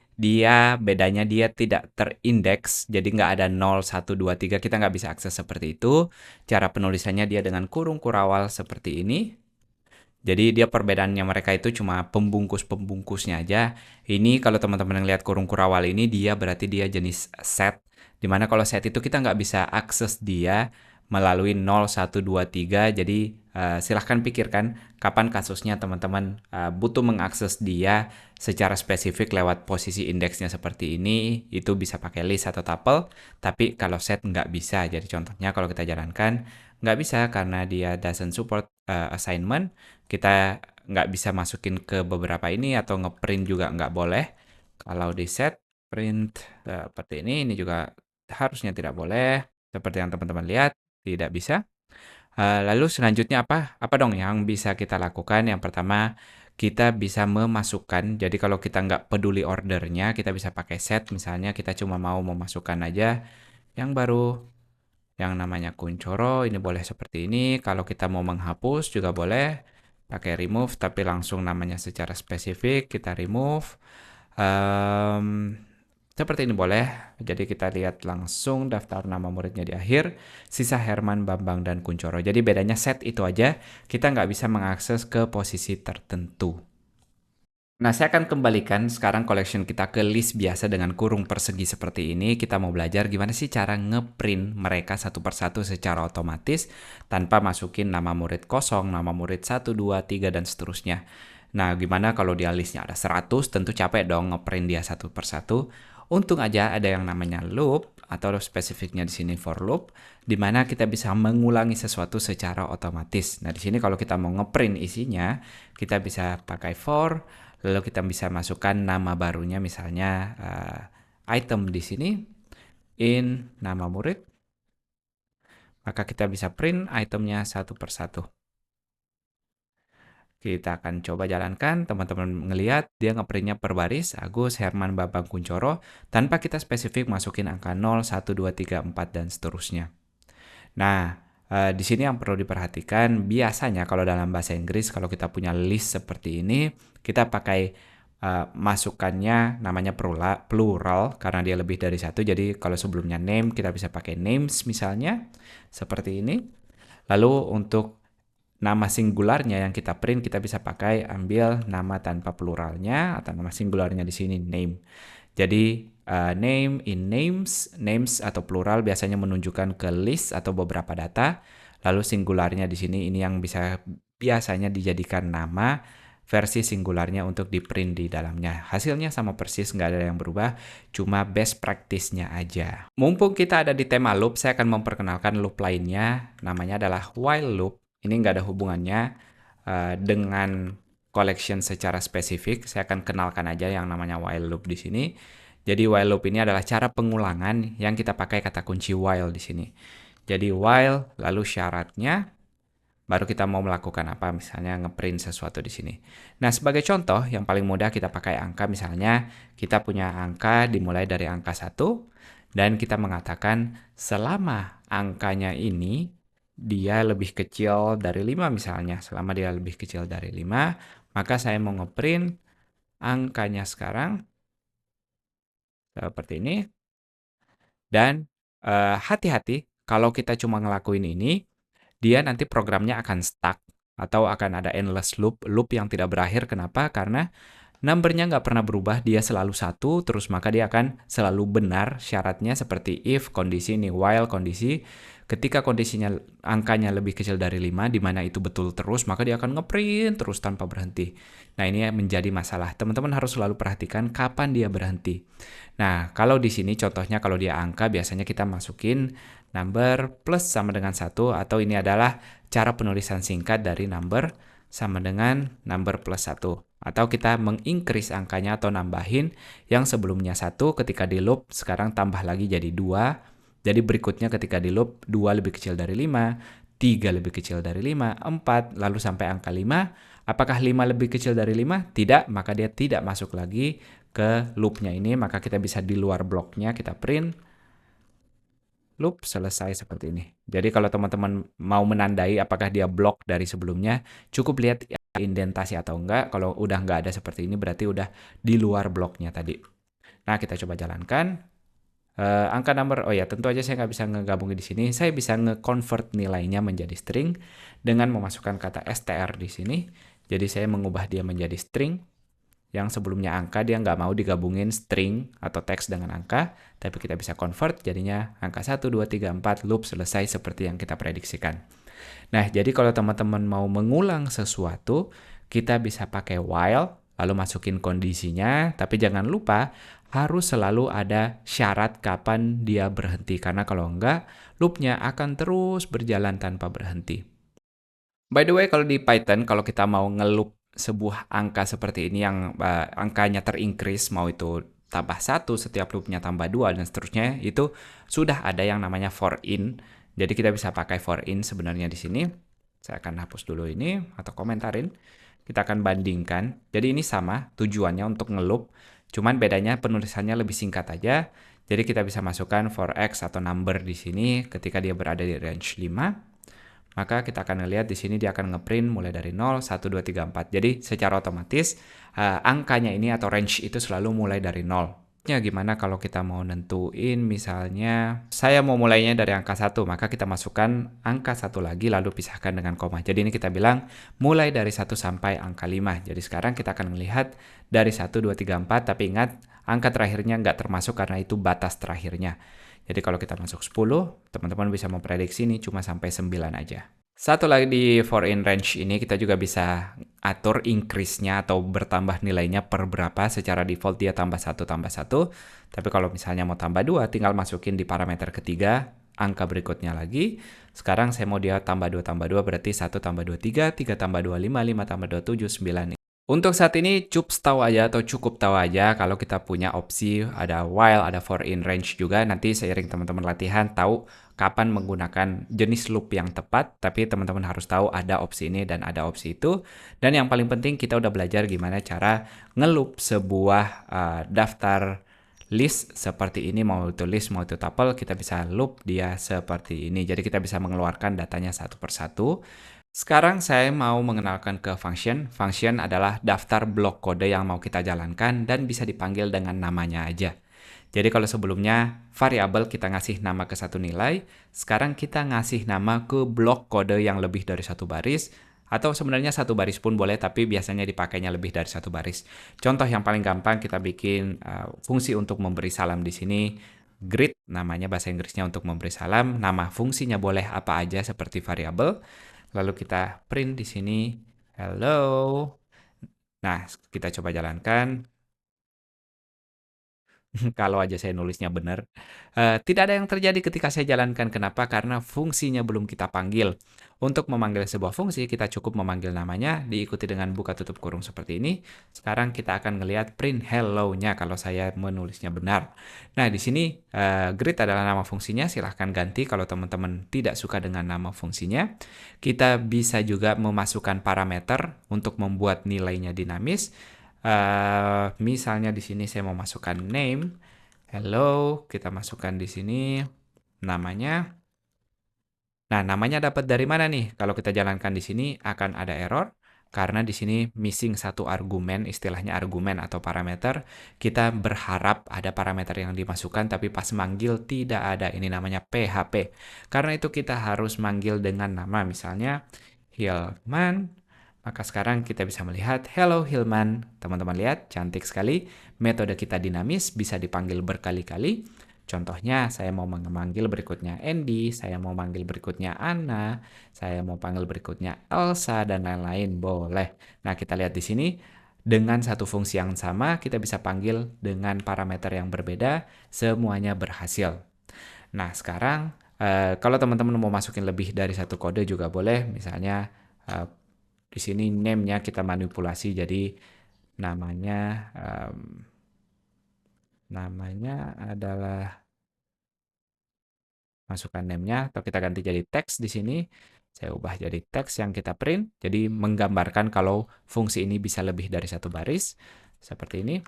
bedanya dia tidak terindeks, jadi nggak ada 0, 1, 2, 3, kita nggak bisa akses seperti itu. Cara penulisannya dia dengan kurung kurawal seperti ini. Jadi dia perbedaannya mereka itu cuma pembungkus-pembungkusnya aja. Ini kalau teman-teman yang lihat kurung kurawal ini, dia berarti dia jenis set. Dimana kalau set itu kita nggak bisa akses dia melalui 0, 1, 2, 3. Jadi silahkan pikirkan kapan kasusnya teman-teman butuh mengakses dia secara spesifik lewat posisi indeksnya seperti ini. Itu bisa pakai list atau tuple. Tapi kalau set nggak bisa. Jadi contohnya kalau kita jalankan, nggak bisa karena dia doesn't support assignment. Kita nggak bisa masukin ke beberapa ini atau ngeprint juga nggak boleh. Kalau di set, print seperti ini juga harusnya tidak boleh. Seperti yang teman-teman lihat, tidak bisa. Lalu selanjutnya apa? Apa dong yang bisa kita lakukan? Yang pertama, kita bisa memasukkan. Jadi kalau kita nggak peduli ordernya, kita bisa pakai set. Misalnya kita cuma mau memasukkan aja yang baru, yang namanya kuncoro. Ini boleh seperti ini. Kalau kita mau menghapus juga boleh. Pakai remove, tapi langsung namanya secara spesifik. Kita remove. Seperti ini boleh. Jadi kita lihat langsung daftar nama muridnya di akhir. Sisa Herman, Bambang, dan Kuncoro. Jadi bedanya set itu aja. Kita nggak bisa mengakses ke posisi tertentu. Nah, saya akan kembalikan sekarang collection kita ke list biasa dengan kurung persegi seperti ini. Kita mau belajar gimana sih cara ngeprint mereka satu persatu secara otomatis tanpa masukin nama murid kosong, nama murid 1, 2, 3, dan seterusnya. Nah, gimana kalau dia listnya ada 100, tentu capek dong ngeprint dia satu persatu. Untung aja ada yang namanya loop, atau spesifiknya di sini for loop, di mana kita bisa mengulangi sesuatu secara otomatis. Nah, di sini kalau kita mau ngeprint isinya, kita bisa pakai for, lalu kita bisa masukkan nama barunya, misalnya item di sini, in nama murid, maka kita bisa print itemnya satu persatu. Kita akan coba jalankan, teman-teman ngelihat dia ngeprintnya per baris, Agus, Herman, Bambang, Kuncoro, tanpa kita spesifik masukin angka 0, 1, 2, 3, 4, dan seterusnya. Nah, di sini yang perlu diperhatikan, biasanya kalau dalam bahasa Inggris, kalau kita punya list seperti ini, kita pakai masukannya namanya plural, karena dia lebih dari satu. Jadi kalau sebelumnya name, kita bisa pakai names misalnya, seperti ini. Lalu untuk nama singularnya yang kita print, kita bisa pakai ambil nama tanpa pluralnya, atau nama singularnya di sini name. Jadi name in names, names atau plural biasanya menunjukkan ke list atau beberapa data. Lalu singularnya di sini ini yang biasanya dijadikan nama, versi singularnya untuk di print di dalamnya. Hasilnya sama persis, nggak ada yang berubah, cuma best practice-nya aja. Mumpung kita ada di tema loop, saya akan memperkenalkan loop lainnya, namanya adalah while loop. Ini nggak ada hubungannya dengan collection secara spesifik. Saya akan kenalkan aja yang namanya while loop di sini. Jadi while loop ini adalah cara pengulangan yang kita pakai kata kunci while di sini. Jadi while, lalu syaratnya, baru kita mau melakukan apa, misalnya ngeprint sesuatu di sini. Nah, sebagai contoh, yang paling mudah kita pakai angka, misalnya kita punya angka dimulai dari angka 1, dan kita mengatakan selama angkanya ini, dia lebih kecil dari 5 misalnya. Selama dia lebih kecil dari 5, maka saya mau ngeprint angkanya sekarang, seperti ini. Dan hati-hati, kalau kita cuma ngelakuin ini, dia nanti programnya akan stuck atau akan ada endless loop, loop yang tidak berakhir. Kenapa? Karena numbernya nggak pernah berubah, dia selalu 1, terus maka dia akan selalu benar syaratnya seperti if, kondisi ini, while, kondisi. Ketika kondisinya angkanya lebih kecil dari 5, di mana itu betul terus, maka dia akan ngeprint terus tanpa berhenti. Nah, ini menjadi masalah. Teman-teman harus selalu perhatikan kapan dia berhenti. Nah, kalau di sini contohnya kalau dia angka, biasanya kita masukin number plus sama dengan 1, atau ini adalah cara penulisan singkat dari number sama dengan number plus 1. Atau kita mengincrease angkanya atau nambahin yang sebelumnya 1 ketika di loop, sekarang tambah lagi jadi 2. Jadi berikutnya ketika di loop, 2 lebih kecil dari 5, 3 lebih kecil dari 5, 4, lalu sampai angka 5. Apakah 5 lebih kecil dari 5? Tidak, maka dia tidak masuk lagi ke loopnya ini, maka kita bisa di luar bloknya, kita print loop selesai seperti ini. Jadi kalau teman-teman mau menandai apakah dia blok dari sebelumnya, cukup lihat indentasi atau enggak. Kalau udah enggak ada seperti ini, berarti udah di luar bloknya tadi. Nah, kita coba jalankan. Angka number, oh ya tentu aja saya nggak bisa ngegabungin di sini. Saya bisa nge-convert nilainya menjadi string dengan memasukkan kata str di sini. Jadi saya mengubah dia menjadi string. Yang sebelumnya angka, dia nggak mau digabungin string atau teks dengan angka, tapi kita bisa convert, jadinya angka 1, 2, 3, 4, loop selesai seperti yang kita prediksikan. Nah, jadi kalau teman-teman mau mengulang sesuatu, kita bisa pakai while, lalu masukin kondisinya, tapi jangan lupa harus selalu ada syarat kapan dia berhenti, karena kalau enggak, loopnya akan terus berjalan tanpa berhenti. By the way, kalau di Python, kalau kita mau ngeloop sebuah angka seperti ini yang angkanya terincrease, mau itu tambah 1, setiap loopnya tambah 2, dan seterusnya, itu sudah ada yang namanya for in. Jadi kita bisa pakai for in sebenarnya di sini. Saya akan hapus dulu ini, atau komentarin. Kita akan bandingkan. Jadi ini sama tujuannya untuk ngeloop, cuman bedanya penulisannya lebih singkat aja. Jadi kita bisa masukkan for x atau number di sini ketika dia berada di range 5. Maka kita akan lihat di sini dia akan ngeprint mulai dari 0, 1, 2, 3, 4. Jadi secara otomatis angkanya ini atau range itu selalu mulai dari 0. Ya, gimana kalau kita mau nentuin misalnya saya mau mulainya dari angka 1, maka kita masukkan angka 1 lagi lalu pisahkan dengan koma. Jadi ini kita bilang mulai dari 1 sampai angka 5. Jadi sekarang kita akan melihat dari 1, 2, 3, 4, tapi ingat angka terakhirnya nggak termasuk karena itu batas terakhirnya. Jadi kalau kita masuk 10, teman-teman bisa memprediksi ini cuma sampai 9 aja. Satu lagi di for in range ini kita juga bisa atur increase-nya atau bertambah nilainya per berapa. Secara default dia tambah 1 tambah 1. Tapi kalau misalnya mau tambah 2, tinggal masukin di parameter ketiga, angka berikutnya lagi. Sekarang saya mau dia tambah 2 berarti 1 tambah 2, 3, 3 tambah 2, 5, 5 tambah 2, 7, 9. Untuk saat ini cukup tahu aja kalau kita punya opsi ada while, ada for in range juga. Nanti seiring teman-teman latihan tahu kapan menggunakan jenis loop yang tepat, tapi teman-teman harus tahu ada opsi ini dan ada opsi itu. Dan yang paling penting kita udah belajar gimana cara ngeloop sebuah daftar list seperti ini, mau itu list mau itu tuple, kita bisa loop dia seperti ini. Jadi kita bisa mengeluarkan datanya satu persatu. Sekarang saya mau mengenalkan ke function. Function adalah daftar blok kode yang mau kita jalankan dan bisa dipanggil dengan namanya aja. Jadi kalau sebelumnya variabel kita ngasih nama ke satu nilai, sekarang kita ngasih nama ke blok kode yang lebih dari satu baris Atau sebenarnya satu baris pun boleh, tapi biasanya dipakainya lebih dari satu baris. Contoh yang paling gampang kita bikin fungsi untuk memberi salam di sini. Greet namanya bahasa Inggrisnya untuk memberi salam. Nama fungsinya boleh apa aja seperti variabel. Lalu kita print di sini hello. Nah, kita coba jalankan. Kalau aja saya nulisnya benar. Tidak ada yang terjadi ketika saya jalankan. Kenapa? Karena fungsinya belum kita panggil. Untuk memanggil sebuah fungsi, kita cukup memanggil namanya, diikuti dengan buka tutup kurung seperti ini. Sekarang kita akan ngelihat print hello-nya kalau saya menulisnya benar. Nah, di sini greet adalah nama fungsinya. Silahkan ganti kalau teman-teman tidak suka dengan nama fungsinya. Kita bisa juga memasukkan parameter untuk membuat nilainya dinamis. Misalnya di sini saya mau masukkan name, hello, kita masukkan di sini namanya. Nah, namanya dapat dari mana nih? Kalau kita jalankan di sini akan ada error karena di sini missing satu argumen, istilahnya argumen atau parameter. Kita berharap ada parameter yang dimasukkan tapi pas manggil tidak ada. Ini namanya PHP. Karena itu kita harus manggil dengan nama, misalnya Hilman. Maka sekarang kita bisa melihat, hello Hilman. Teman-teman lihat, cantik sekali. Metode kita dinamis, bisa dipanggil berkali-kali. Contohnya, saya mau memanggil berikutnya Andy, saya mau manggil berikutnya Anna, saya mau panggil berikutnya Elsa, dan lain-lain. Boleh. Nah, kita lihat di sini, dengan satu fungsi yang sama, kita bisa panggil dengan parameter yang berbeda, semuanya berhasil. Nah, sekarang, kalau teman-teman mau masukin lebih dari satu kode juga boleh, misalnya di sini name-nya kita manipulasi jadi namanya namanya adalah masukkan name-nya atau kita ganti jadi teks di sini. Saya ubah jadi teks yang kita print. Jadi menggambarkan kalau fungsi ini bisa lebih dari satu baris. Seperti ini.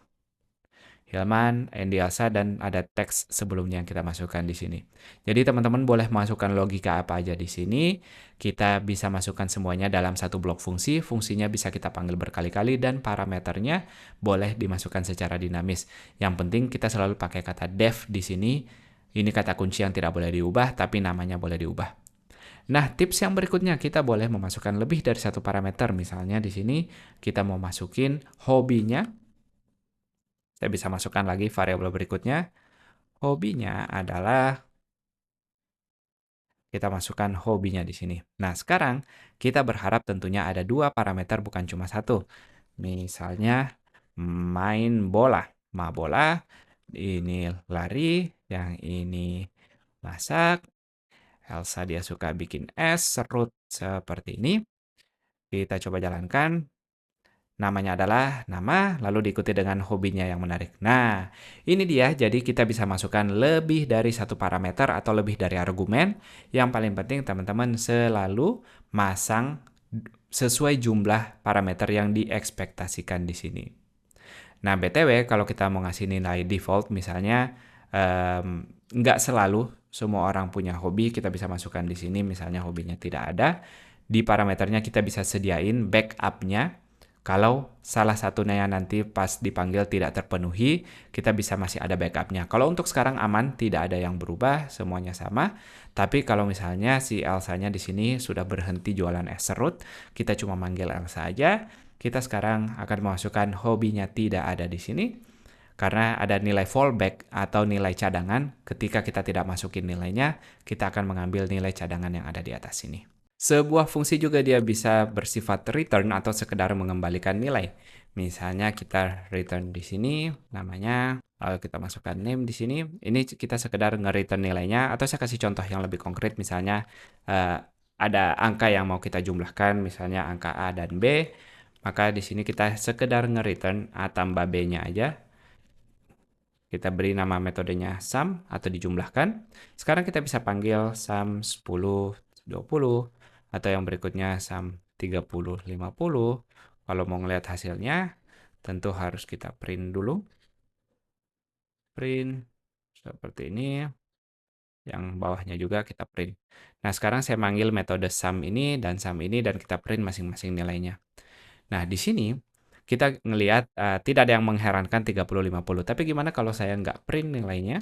Hilman, Andy Elsa, dan ada teks sebelumnya yang kita masukkan di sini. Jadi teman-teman boleh masukkan logika apa aja di sini. Kita bisa masukkan semuanya dalam satu blok fungsi. Fungsinya bisa kita panggil berkali-kali dan parameternya boleh dimasukkan secara dinamis. Yang penting kita selalu pakai kata def di sini. Ini kata kunci yang tidak boleh diubah, tapi namanya boleh diubah. Nah, tips yang berikutnya kita boleh memasukkan lebih dari satu parameter. Misalnya di sini kita mau masukin hobinya. Saya bisa masukkan lagi variabel berikutnya. Hobinya adalah kita masukkan hobinya di sini. Nah, sekarang kita berharap tentunya ada dua parameter bukan cuma satu. Misalnya main bola. Ma bola, ini lari, yang ini masak. Elsa dia suka bikin es, serut seperti ini. Kita coba jalankan. Namanya adalah nama, lalu diikuti dengan hobinya yang menarik. Nah, ini dia. Jadi kita bisa masukkan lebih dari satu parameter atau lebih dari argumen. Yang paling penting teman-teman selalu masang sesuai jumlah parameter yang diekspektasikan di sini. Nah, BTW kalau kita mau ngasih nilai default misalnya nggak selalu semua orang punya hobi, kita bisa masukkan di sini misalnya hobinya tidak ada. Di parameternya kita bisa sediain backup-nya. Kalau salah satunya nanti pas dipanggil tidak terpenuhi, kita bisa masih ada backup-nya. Kalau untuk sekarang aman, tidak ada yang berubah, semuanya sama. Tapi kalau misalnya si Elsa-nya di sini sudah berhenti jualan es serut, kita cuma manggil Elsa aja. Kita sekarang akan memasukkan hobinya tidak ada di sini. Karena ada nilai fallback atau nilai cadangan, ketika kita tidak masukin nilainya, kita akan mengambil nilai cadangan yang ada di atas sini. Sebuah fungsi juga dia bisa bersifat return atau sekedar mengembalikan nilai. Misalnya kita return di sini, namanya, lalu kita masukkan name di sini. Ini kita sekedar nge-return nilainya, atau saya kasih contoh yang lebih konkret, misalnya ada angka yang mau kita jumlahkan, misalnya angka A dan B, maka di sini kita sekedar nge-return A tambah B-nya aja. Kita beri nama metodenya sum atau dijumlahkan. Sekarang kita bisa panggil sum 10, 20, atau yang berikutnya sum 30, 50. Kalau mau ngelihat hasilnya, tentu harus kita print dulu. Print seperti ini. Yang bawahnya juga kita print. Nah, sekarang saya manggil metode sum ini dan kita print masing-masing nilainya. Nah, di sini kita ngelihat tidak ada yang mengherankan 30, 50. Tapi gimana kalau saya nggak print nilainya?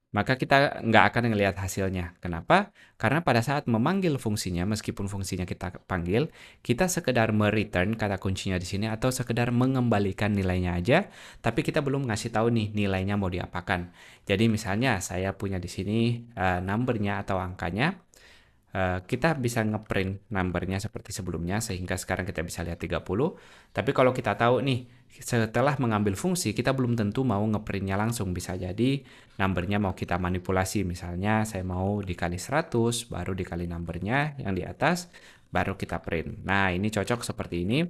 maka kita nggak akan ngelihat hasilnya. Kenapa? Karena pada saat memanggil fungsinya, meskipun fungsinya kita panggil, kita sekedar mereturn kata kuncinya di sini atau sekedar mengembalikan nilainya aja, tapi kita belum ngasih tahu nih nilainya mau diapakan. Jadi misalnya saya punya di sini numbernya atau angkanya, kita bisa ngeprint numbernya seperti sebelumnya sehingga sekarang kita bisa lihat 30. Tapi kalau kita tahu nih, setelah mengambil fungsi kita belum tentu mau ngeprintnya langsung. Bisa jadi numbernya mau kita manipulasi. Misalnya saya mau dikali 100, baru dikali numbernya yang di atas, baru kita print. Nah, ini cocok seperti ini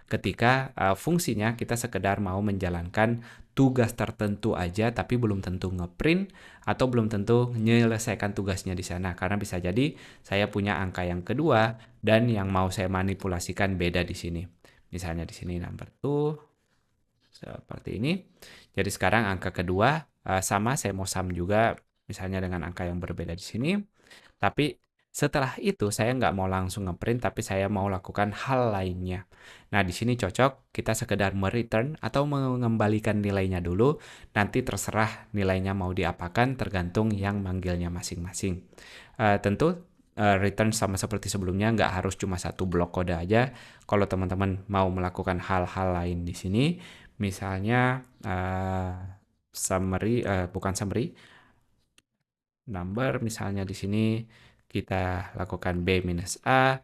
ketika fungsinya kita sekedar mau menjalankan tugas tertentu aja tapi belum tentu ngeprint atau belum tentu menyelesaikan tugasnya di sana. Karena bisa jadi saya punya angka yang kedua dan yang mau saya manipulasikan beda di sini. Misalnya di sini number 2 seperti ini. Jadi sekarang angka kedua sama, saya mau sum juga misalnya dengan angka yang berbeda di sini. Tapi setelah itu saya nggak mau langsung ngeprint, tapi saya mau lakukan hal lainnya. Nah, di sini cocok kita sekedar mereturn atau mengembalikan nilainya dulu. Nanti terserah nilainya mau diapakan, tergantung yang manggilnya masing-masing. Tentu return sama seperti sebelumnya, nggak harus cuma satu blok kode aja. Kalau teman-teman mau melakukan hal-hal lain di sini, misalnya summary, bukan summary, number, misalnya di sini kita lakukan B minus A,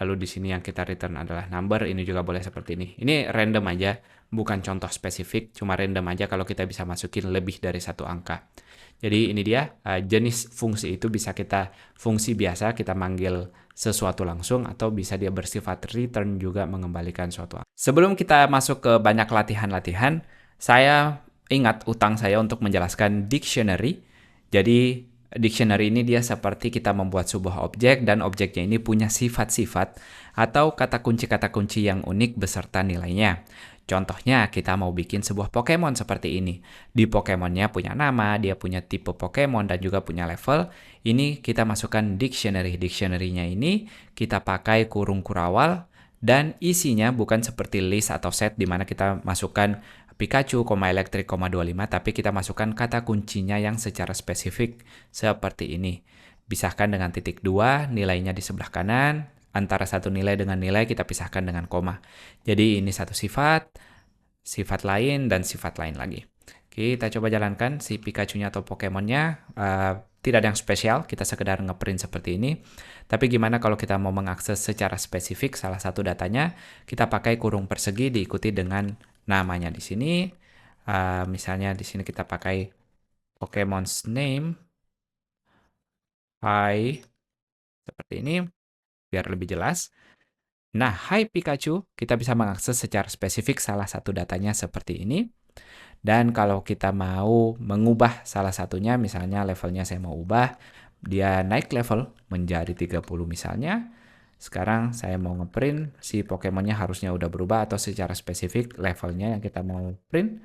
lalu di sini yang kita return adalah number, ini juga boleh seperti ini. Ini random aja, bukan contoh spesifik, cuma random aja kalau kita bisa masukin lebih dari satu angka. Jadi ini dia, jenis fungsi itu bisa kita fungsi biasa, kita manggil sesuatu langsung, atau bisa dia bersifat return juga mengembalikan suatu angka. Sebelum kita masuk ke banyak latihan-latihan, saya ingat utang saya untuk menjelaskan dictionary. Jadi dictionary ini dia seperti kita membuat sebuah objek dan objeknya ini punya sifat-sifat atau kata kunci yang unik beserta nilainya. Contohnya kita mau bikin sebuah Pokemon seperti ini. Di Pokemonnya punya nama, dia punya tipe Pokemon dan juga punya level. Ini kita masukkan dictionary. Dictionary-nya ini kita pakai kurung kurawal dan isinya bukan seperti list atau set di mana kita masukkan Pikachu, electric, 25, tapi kita masukkan kata kuncinya yang secara spesifik seperti ini. Pisahkan dengan titik 2, nilainya di sebelah kanan, antara satu nilai dengan nilai kita pisahkan dengan koma. Jadi ini satu sifat, sifat lain, dan sifat lain lagi. Kita coba jalankan si Pikachu-nya atau Pokemon-nya. Tidak ada yang spesial, kita sekedar ngeprint seperti ini. Tapi gimana kalau kita mau mengakses secara spesifik salah satu datanya, kita pakai kurung persegi diikuti dengan namanya di sini. Misalnya di sini kita pakai Pokemon's name. Hi. Seperti ini, biar lebih jelas. Nah, Hi Pikachu, kita bisa mengakses secara spesifik salah satu datanya seperti ini. Dan kalau kita mau mengubah salah satunya, misalnya levelnya saya mau ubah, dia naik level menjadi 30 misalnya. Sekarang saya mau ngeprint, si Pokemonnya harusnya udah berubah atau secara spesifik levelnya yang kita mau print,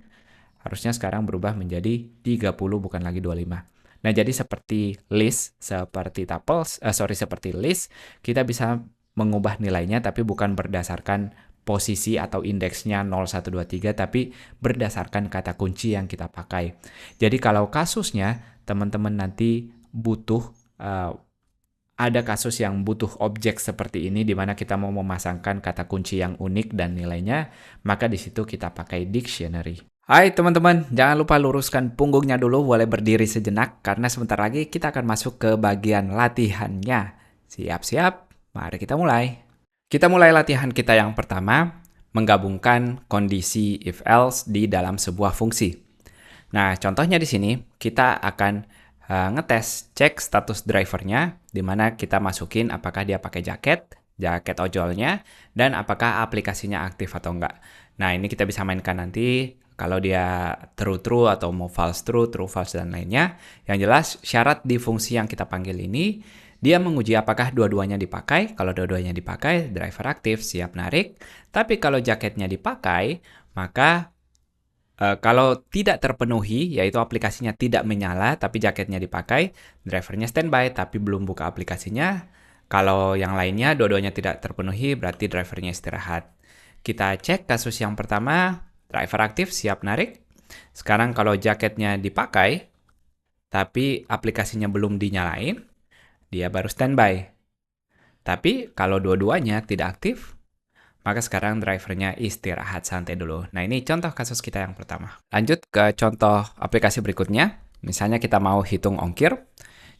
harusnya sekarang berubah menjadi 30 bukan lagi 25. Nah, jadi seperti list, seperti tuples, seperti list, kita bisa mengubah nilainya tapi bukan berdasarkan posisi atau indeksnya 0, 1, 2, 3, tapi berdasarkan kata kunci yang kita pakai. Jadi kalau kasusnya teman-teman nanti butuh ada kasus yang butuh objek seperti ini di mana kita mau memasangkan kata kunci yang unik dan nilainya, maka di situ kita pakai dictionary. Hai teman-teman, jangan lupa luruskan punggungnya dulu, boleh berdiri sejenak karena sebentar lagi kita akan masuk ke bagian latihannya. Siap-siap, mari kita mulai. Kita mulai latihan kita yang pertama, menggabungkan kondisi if-else di dalam sebuah fungsi. Nah, contohnya di sini kita akan ngetes, cek status drivernya, di mana kita masukin apakah dia pakai jaket ojolnya, dan apakah aplikasinya aktif atau enggak. Nah, ini kita bisa mainkan nanti kalau dia true atau mau false true false, dan lainnya. Yang jelas, syarat di fungsi yang kita panggil ini, dia menguji apakah dua-duanya dipakai. Kalau dua-duanya dipakai, driver aktif, siap narik. Tapi kalau jaketnya dipakai, maka kalau tidak terpenuhi, yaitu aplikasinya tidak menyala, tapi jaketnya dipakai, drivernya standby, tapi belum buka aplikasinya. Kalau yang lainnya, dua-duanya tidak terpenuhi, berarti drivernya istirahat. Kita cek kasus yang pertama, driver aktif, siap narik. Sekarang kalau jaketnya dipakai, tapi aplikasinya belum dinyalain, dia baru standby. Tapi kalau dua-duanya tidak aktif, maka sekarang drivernya istirahat santai dulu. Nah, ini contoh kasus kita yang pertama. Lanjut ke contoh aplikasi berikutnya. Misalnya kita mau hitung ongkir.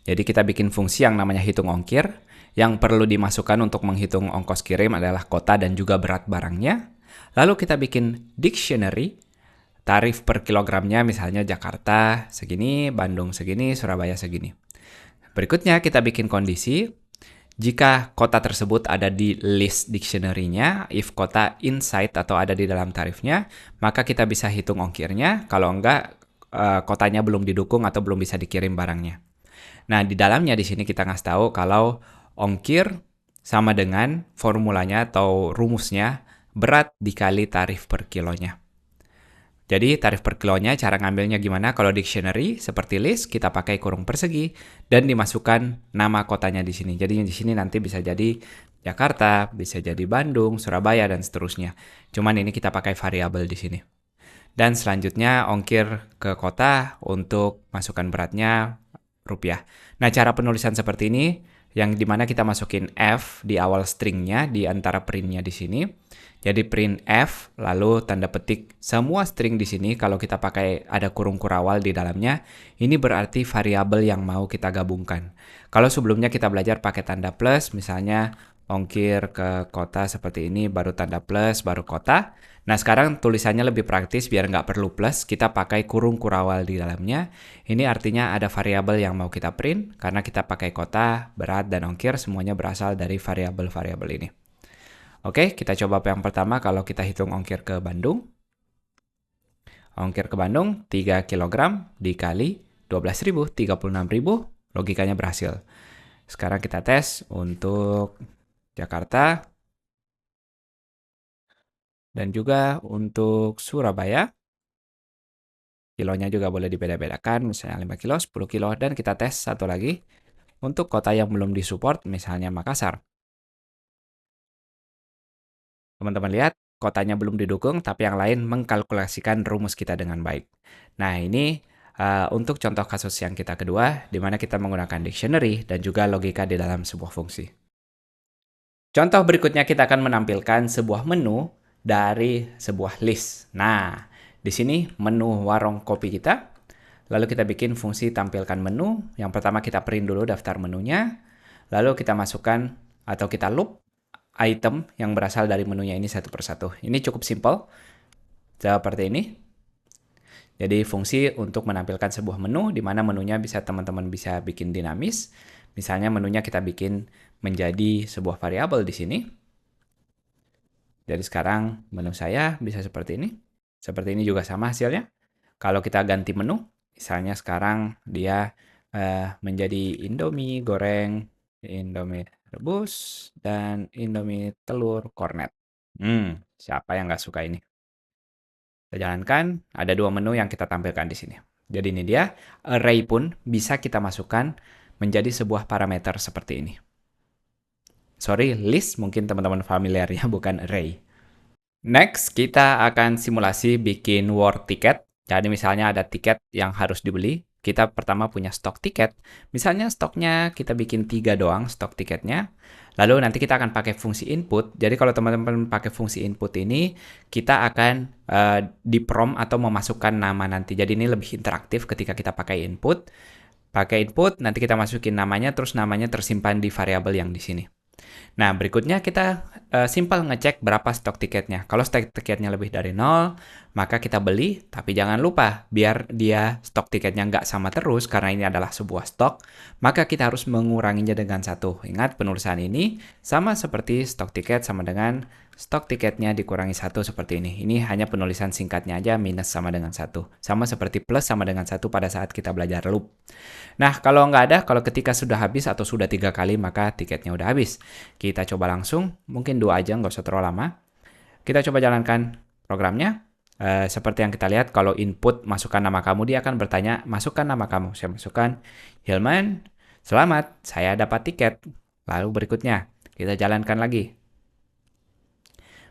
Jadi kita bikin fungsi yang namanya hitung ongkir. Yang perlu dimasukkan untuk menghitung ongkos kirim adalah kota dan juga berat barangnya. Lalu kita bikin dictionary. Tarif per kilogramnya misalnya Jakarta segini, Bandung segini, Surabaya segini. Berikutnya kita bikin kondisi. Jika kota tersebut ada di list dictionary-nya, if kota inside atau ada di dalam tarifnya, maka kita bisa hitung ongkirnya. Kalau enggak, kotanya belum didukung atau belum bisa dikirim barangnya. Nah, di dalamnya di sini kita ngasih tahu kalau ongkir sama dengan formulanya atau rumusnya berat dikali tarif per kilonya. Jadi tarif per kilonya cara ngambilnya gimana? Kalau dictionary seperti list kita pakai kurung persegi dan dimasukkan nama kotanya di sini. Jadi di sini nanti bisa jadi Jakarta, bisa jadi Bandung, Surabaya dan seterusnya. Cuman ini kita pakai variabel di sini. Dan selanjutnya ongkir ke kota untuk masukkan beratnya rupiah. Nah, cara penulisan seperti ini yang dimana kita masukin F di awal stringnya di antara printnya di sini. Jadi print F, lalu tanda petik semua string di sini kalau kita pakai ada kurung kurawal di dalamnya, ini berarti variabel yang mau kita gabungkan. Kalau sebelumnya kita belajar pakai tanda plus, misalnya ongkir ke kota seperti ini, baru tanda plus, baru kota. Nah, sekarang tulisannya lebih praktis biar nggak perlu plus, kita pakai kurung kurawal di dalamnya. Ini artinya ada variabel yang mau kita print, karena kita pakai kota, berat, dan ongkir, semuanya berasal dari variabel-variabel ini. Oke, kita coba yang pertama kalau kita hitung ongkir ke Bandung. Ongkir ke Bandung 3 kg dikali 12.000, 36.000, logikanya berhasil. Sekarang kita tes untuk Jakarta dan juga untuk Surabaya. Kilonya juga boleh dibeda-bedakan, misalnya 5 kilo, 10 kilo, dan kita tes satu lagi untuk kota yang belum disupport, misalnya Makassar. Teman-teman lihat, kotanya belum didukung, tapi yang lain mengkalkulasikan rumus kita dengan baik. Nah, ini untuk contoh kasus yang kita kedua, di mana kita menggunakan dictionary dan juga logika di dalam sebuah fungsi. Contoh berikutnya kita akan menampilkan sebuah menu dari sebuah list. Nah, di sini menu warung kopi kita. Lalu kita bikin fungsi tampilkan menu. Yang pertama kita print dulu daftar menunya. Lalu kita masukkan atau kita loop item yang berasal dari menunya ini satu persatu. Ini cukup simple, seperti ini. Jadi fungsi untuk menampilkan sebuah menu, di mana menunya bisa teman-teman bisa bikin dinamis. Misalnya menunya kita bikin menjadi sebuah variabel di sini. Jadi sekarang menu saya bisa seperti ini. Seperti ini juga sama hasilnya. Kalau kita ganti menu, misalnya sekarang dia menjadi Indomie goreng, Indomie rebus, dan Indomie telur kornet. Siapa yang nggak suka ini? Kita jalankan, ada dua menu yang kita tampilkan di sini. Jadi ini dia, array pun bisa kita masukkan menjadi sebuah parameter seperti ini. Sorry, list mungkin teman-teman familiar ya, bukan array. Next, kita akan simulasi bikin war ticket. Jadi misalnya ada tiket yang harus dibeli. Kita pertama punya stok tiket. Misalnya stoknya kita bikin 3 doang stok tiketnya. Lalu nanti kita akan pakai fungsi input. Jadi kalau teman-teman pakai fungsi input ini, kita akan di prompt atau memasukkan nama nanti. Jadi ini lebih interaktif ketika kita pakai input. Pakai input, nanti kita masukin namanya, terus namanya tersimpan di variabel yang di sini. Nah, berikutnya kita simpel ngecek berapa stok tiketnya. Kalau stok tiketnya lebih dari 0, maka kita beli, tapi jangan lupa, biar dia stok tiketnya nggak sama terus, karena ini adalah sebuah stok, maka kita harus menguranginya dengan 1. Ingat, penulisan ini sama seperti stok tiket sama dengan stok tiketnya dikurangi 1 seperti ini. Ini hanya penulisan singkatnya aja, minus sama dengan 1. Sama seperti plus sama dengan 1 pada saat kita belajar loop. Nah, kalau nggak ada, kalau ketika sudah habis atau sudah 3 kali, maka tiketnya udah habis. Kita coba langsung, mungkin 2 aja, nggak usah terlalu lama. Kita coba jalankan programnya. Seperti yang kita lihat, kalau input masukkan nama kamu, dia akan bertanya, masukkan nama kamu. Saya masukkan, Hilman, selamat, saya dapat tiket. Lalu berikutnya, kita jalankan lagi.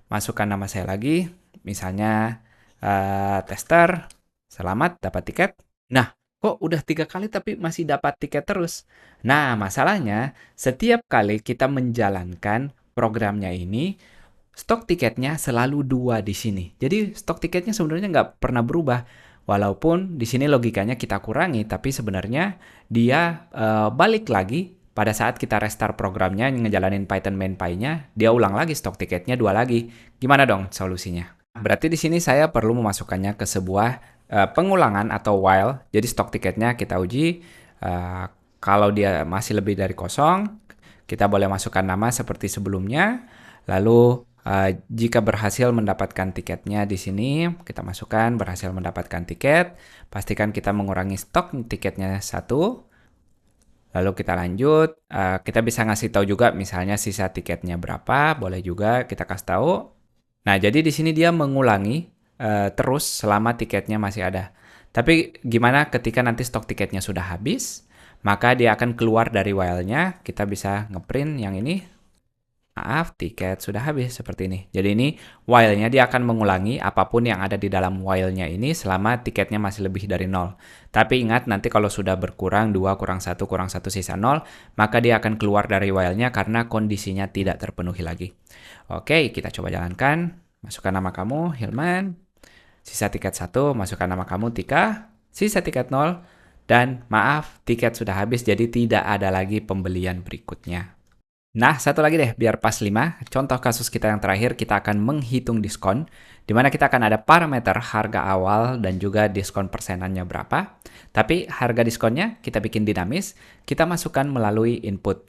Masukkan nama saya lagi, misalnya tester, selamat, dapat tiket. Nah, Kok udah 3 kali tapi masih dapat tiket terus? Nah, masalahnya setiap kali kita menjalankan programnya ini, stok tiketnya selalu 2 di sini. Jadi stok tiketnya sebenarnya nggak pernah berubah. Walaupun di sini logikanya kita kurangi, tapi sebenarnya dia balik lagi pada saat kita restart programnya, ngejalanin Python MainPy-nya, dia ulang lagi stok tiketnya 2 lagi. Gimana dong solusinya? Berarti di sini saya perlu memasukkannya ke sebuah pengulangan atau while. Jadi stok tiketnya kita uji. eh, Kalau dia masih lebih dari kosong, kita boleh masukkan nama seperti sebelumnya. Lalu jika berhasil mendapatkan tiketnya di sini, kita masukkan berhasil mendapatkan tiket. Pastikan kita mengurangi stok tiketnya 1. Lalu kita lanjut, kita bisa ngasih tahu juga misalnya sisa tiketnya berapa, boleh juga kita kasih tahu. Nah, jadi di sini dia mengulangi terus selama tiketnya masih ada. Tapi gimana ketika nanti stok tiketnya sudah habis, maka dia akan keluar dari while-nya. Kita bisa ngeprint yang ini. Maaf, tiket sudah habis seperti ini. Jadi ini while-nya dia akan mengulangi apapun yang ada di dalam while-nya ini selama tiketnya masih lebih dari 0. Tapi ingat nanti kalau sudah berkurang 2 kurang 1 sisa 0, maka dia akan keluar dari while-nya karena kondisinya tidak terpenuhi lagi. Oke, kita coba jalankan. Masukkan nama kamu, Hilman. Sisa tiket 1, masukkan nama kamu, Tika. Sisa tiket 0. Dan maaf, tiket sudah habis jadi tidak ada lagi pembelian berikutnya. Nah, satu lagi deh, biar pas 5. Contoh kasus kita yang terakhir, kita akan menghitung diskon, di mana kita akan ada parameter harga awal dan juga diskon persenannya berapa. Tapi harga diskonnya kita bikin dinamis, kita masukkan melalui input.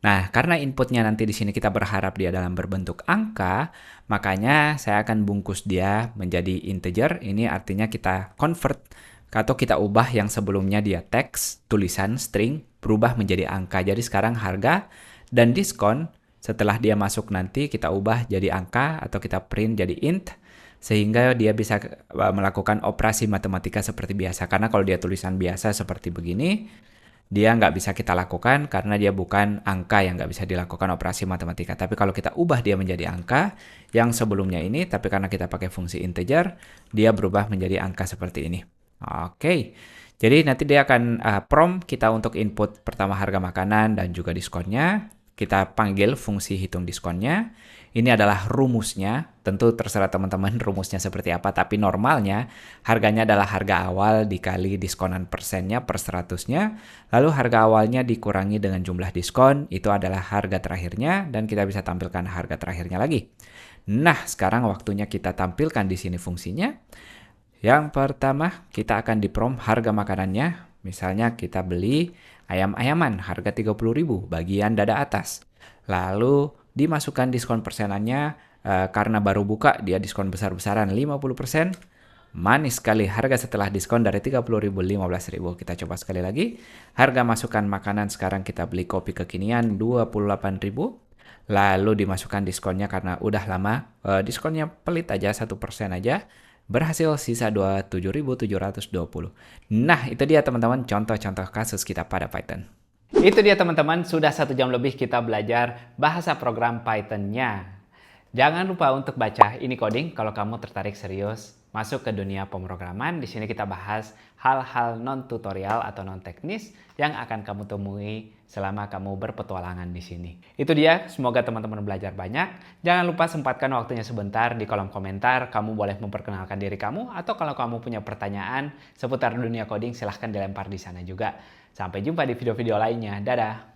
Nah, karena inputnya nanti di sini kita berharap dia dalam berbentuk angka, makanya saya akan bungkus dia menjadi integer. Ini artinya kita convert atau kita ubah yang sebelumnya dia teks, tulisan, string, berubah menjadi angka. Jadi sekarang harga dan diskon setelah dia masuk nanti kita ubah jadi angka atau kita print jadi int sehingga dia bisa melakukan operasi matematika seperti biasa. Karena kalau dia tulisan biasa seperti begini, dia nggak bisa kita lakukan karena dia bukan angka yang nggak bisa dilakukan operasi matematika. Tapi kalau kita ubah dia menjadi angka yang sebelumnya ini, tapi karena kita pakai fungsi integer, dia berubah menjadi angka seperti ini. Oke, jadi nanti dia akan prompt kita untuk input pertama harga makanan dan juga diskonnya. Kita panggil fungsi hitung diskonnya. Ini adalah rumusnya. Tentu terserah teman-teman rumusnya seperti apa. Tapi normalnya harganya adalah harga awal dikali diskonan persennya per 100-nya. Lalu harga awalnya dikurangi dengan jumlah diskon. Itu adalah harga terakhirnya. Dan kita bisa tampilkan harga terakhirnya lagi. Nah, sekarang waktunya kita tampilkan di sini fungsinya. Yang pertama, kita akan di-prompt harga makanannya. Misalnya kita beli ayam-ayaman harga 30.000 bagian dada atas. Lalu dimasukkan diskon persenannya karena baru buka dia diskon besar-besaran 50%. Manis sekali harga setelah diskon dari 30.000 15.000. Kita coba sekali lagi. Harga masukan makanan sekarang kita beli kopi kekinian 28.000. Lalu dimasukkan diskonnya karena udah lama diskonnya pelit aja 1% aja. Berhasil sisa 27.720. Nah, itu dia teman-teman contoh-contoh kasus kita pada Python. Itu dia teman-teman, sudah 1 jam lebih kita belajar bahasa program Python-nya. Jangan lupa untuk baca ini coding kalau kamu tertarik serius masuk ke dunia pemrograman. Di sini kita bahas hal-hal non-tutorial atau non-teknis yang akan kamu temui selama kamu berpetualangan di sini. Itu dia, semoga teman-teman belajar banyak. Jangan lupa sempatkan waktunya sebentar di kolom komentar. Kamu boleh memperkenalkan diri kamu atau kalau kamu punya pertanyaan seputar dunia coding silahkan dilempar di sana juga. Sampai jumpa di video-video lainnya. Dadah!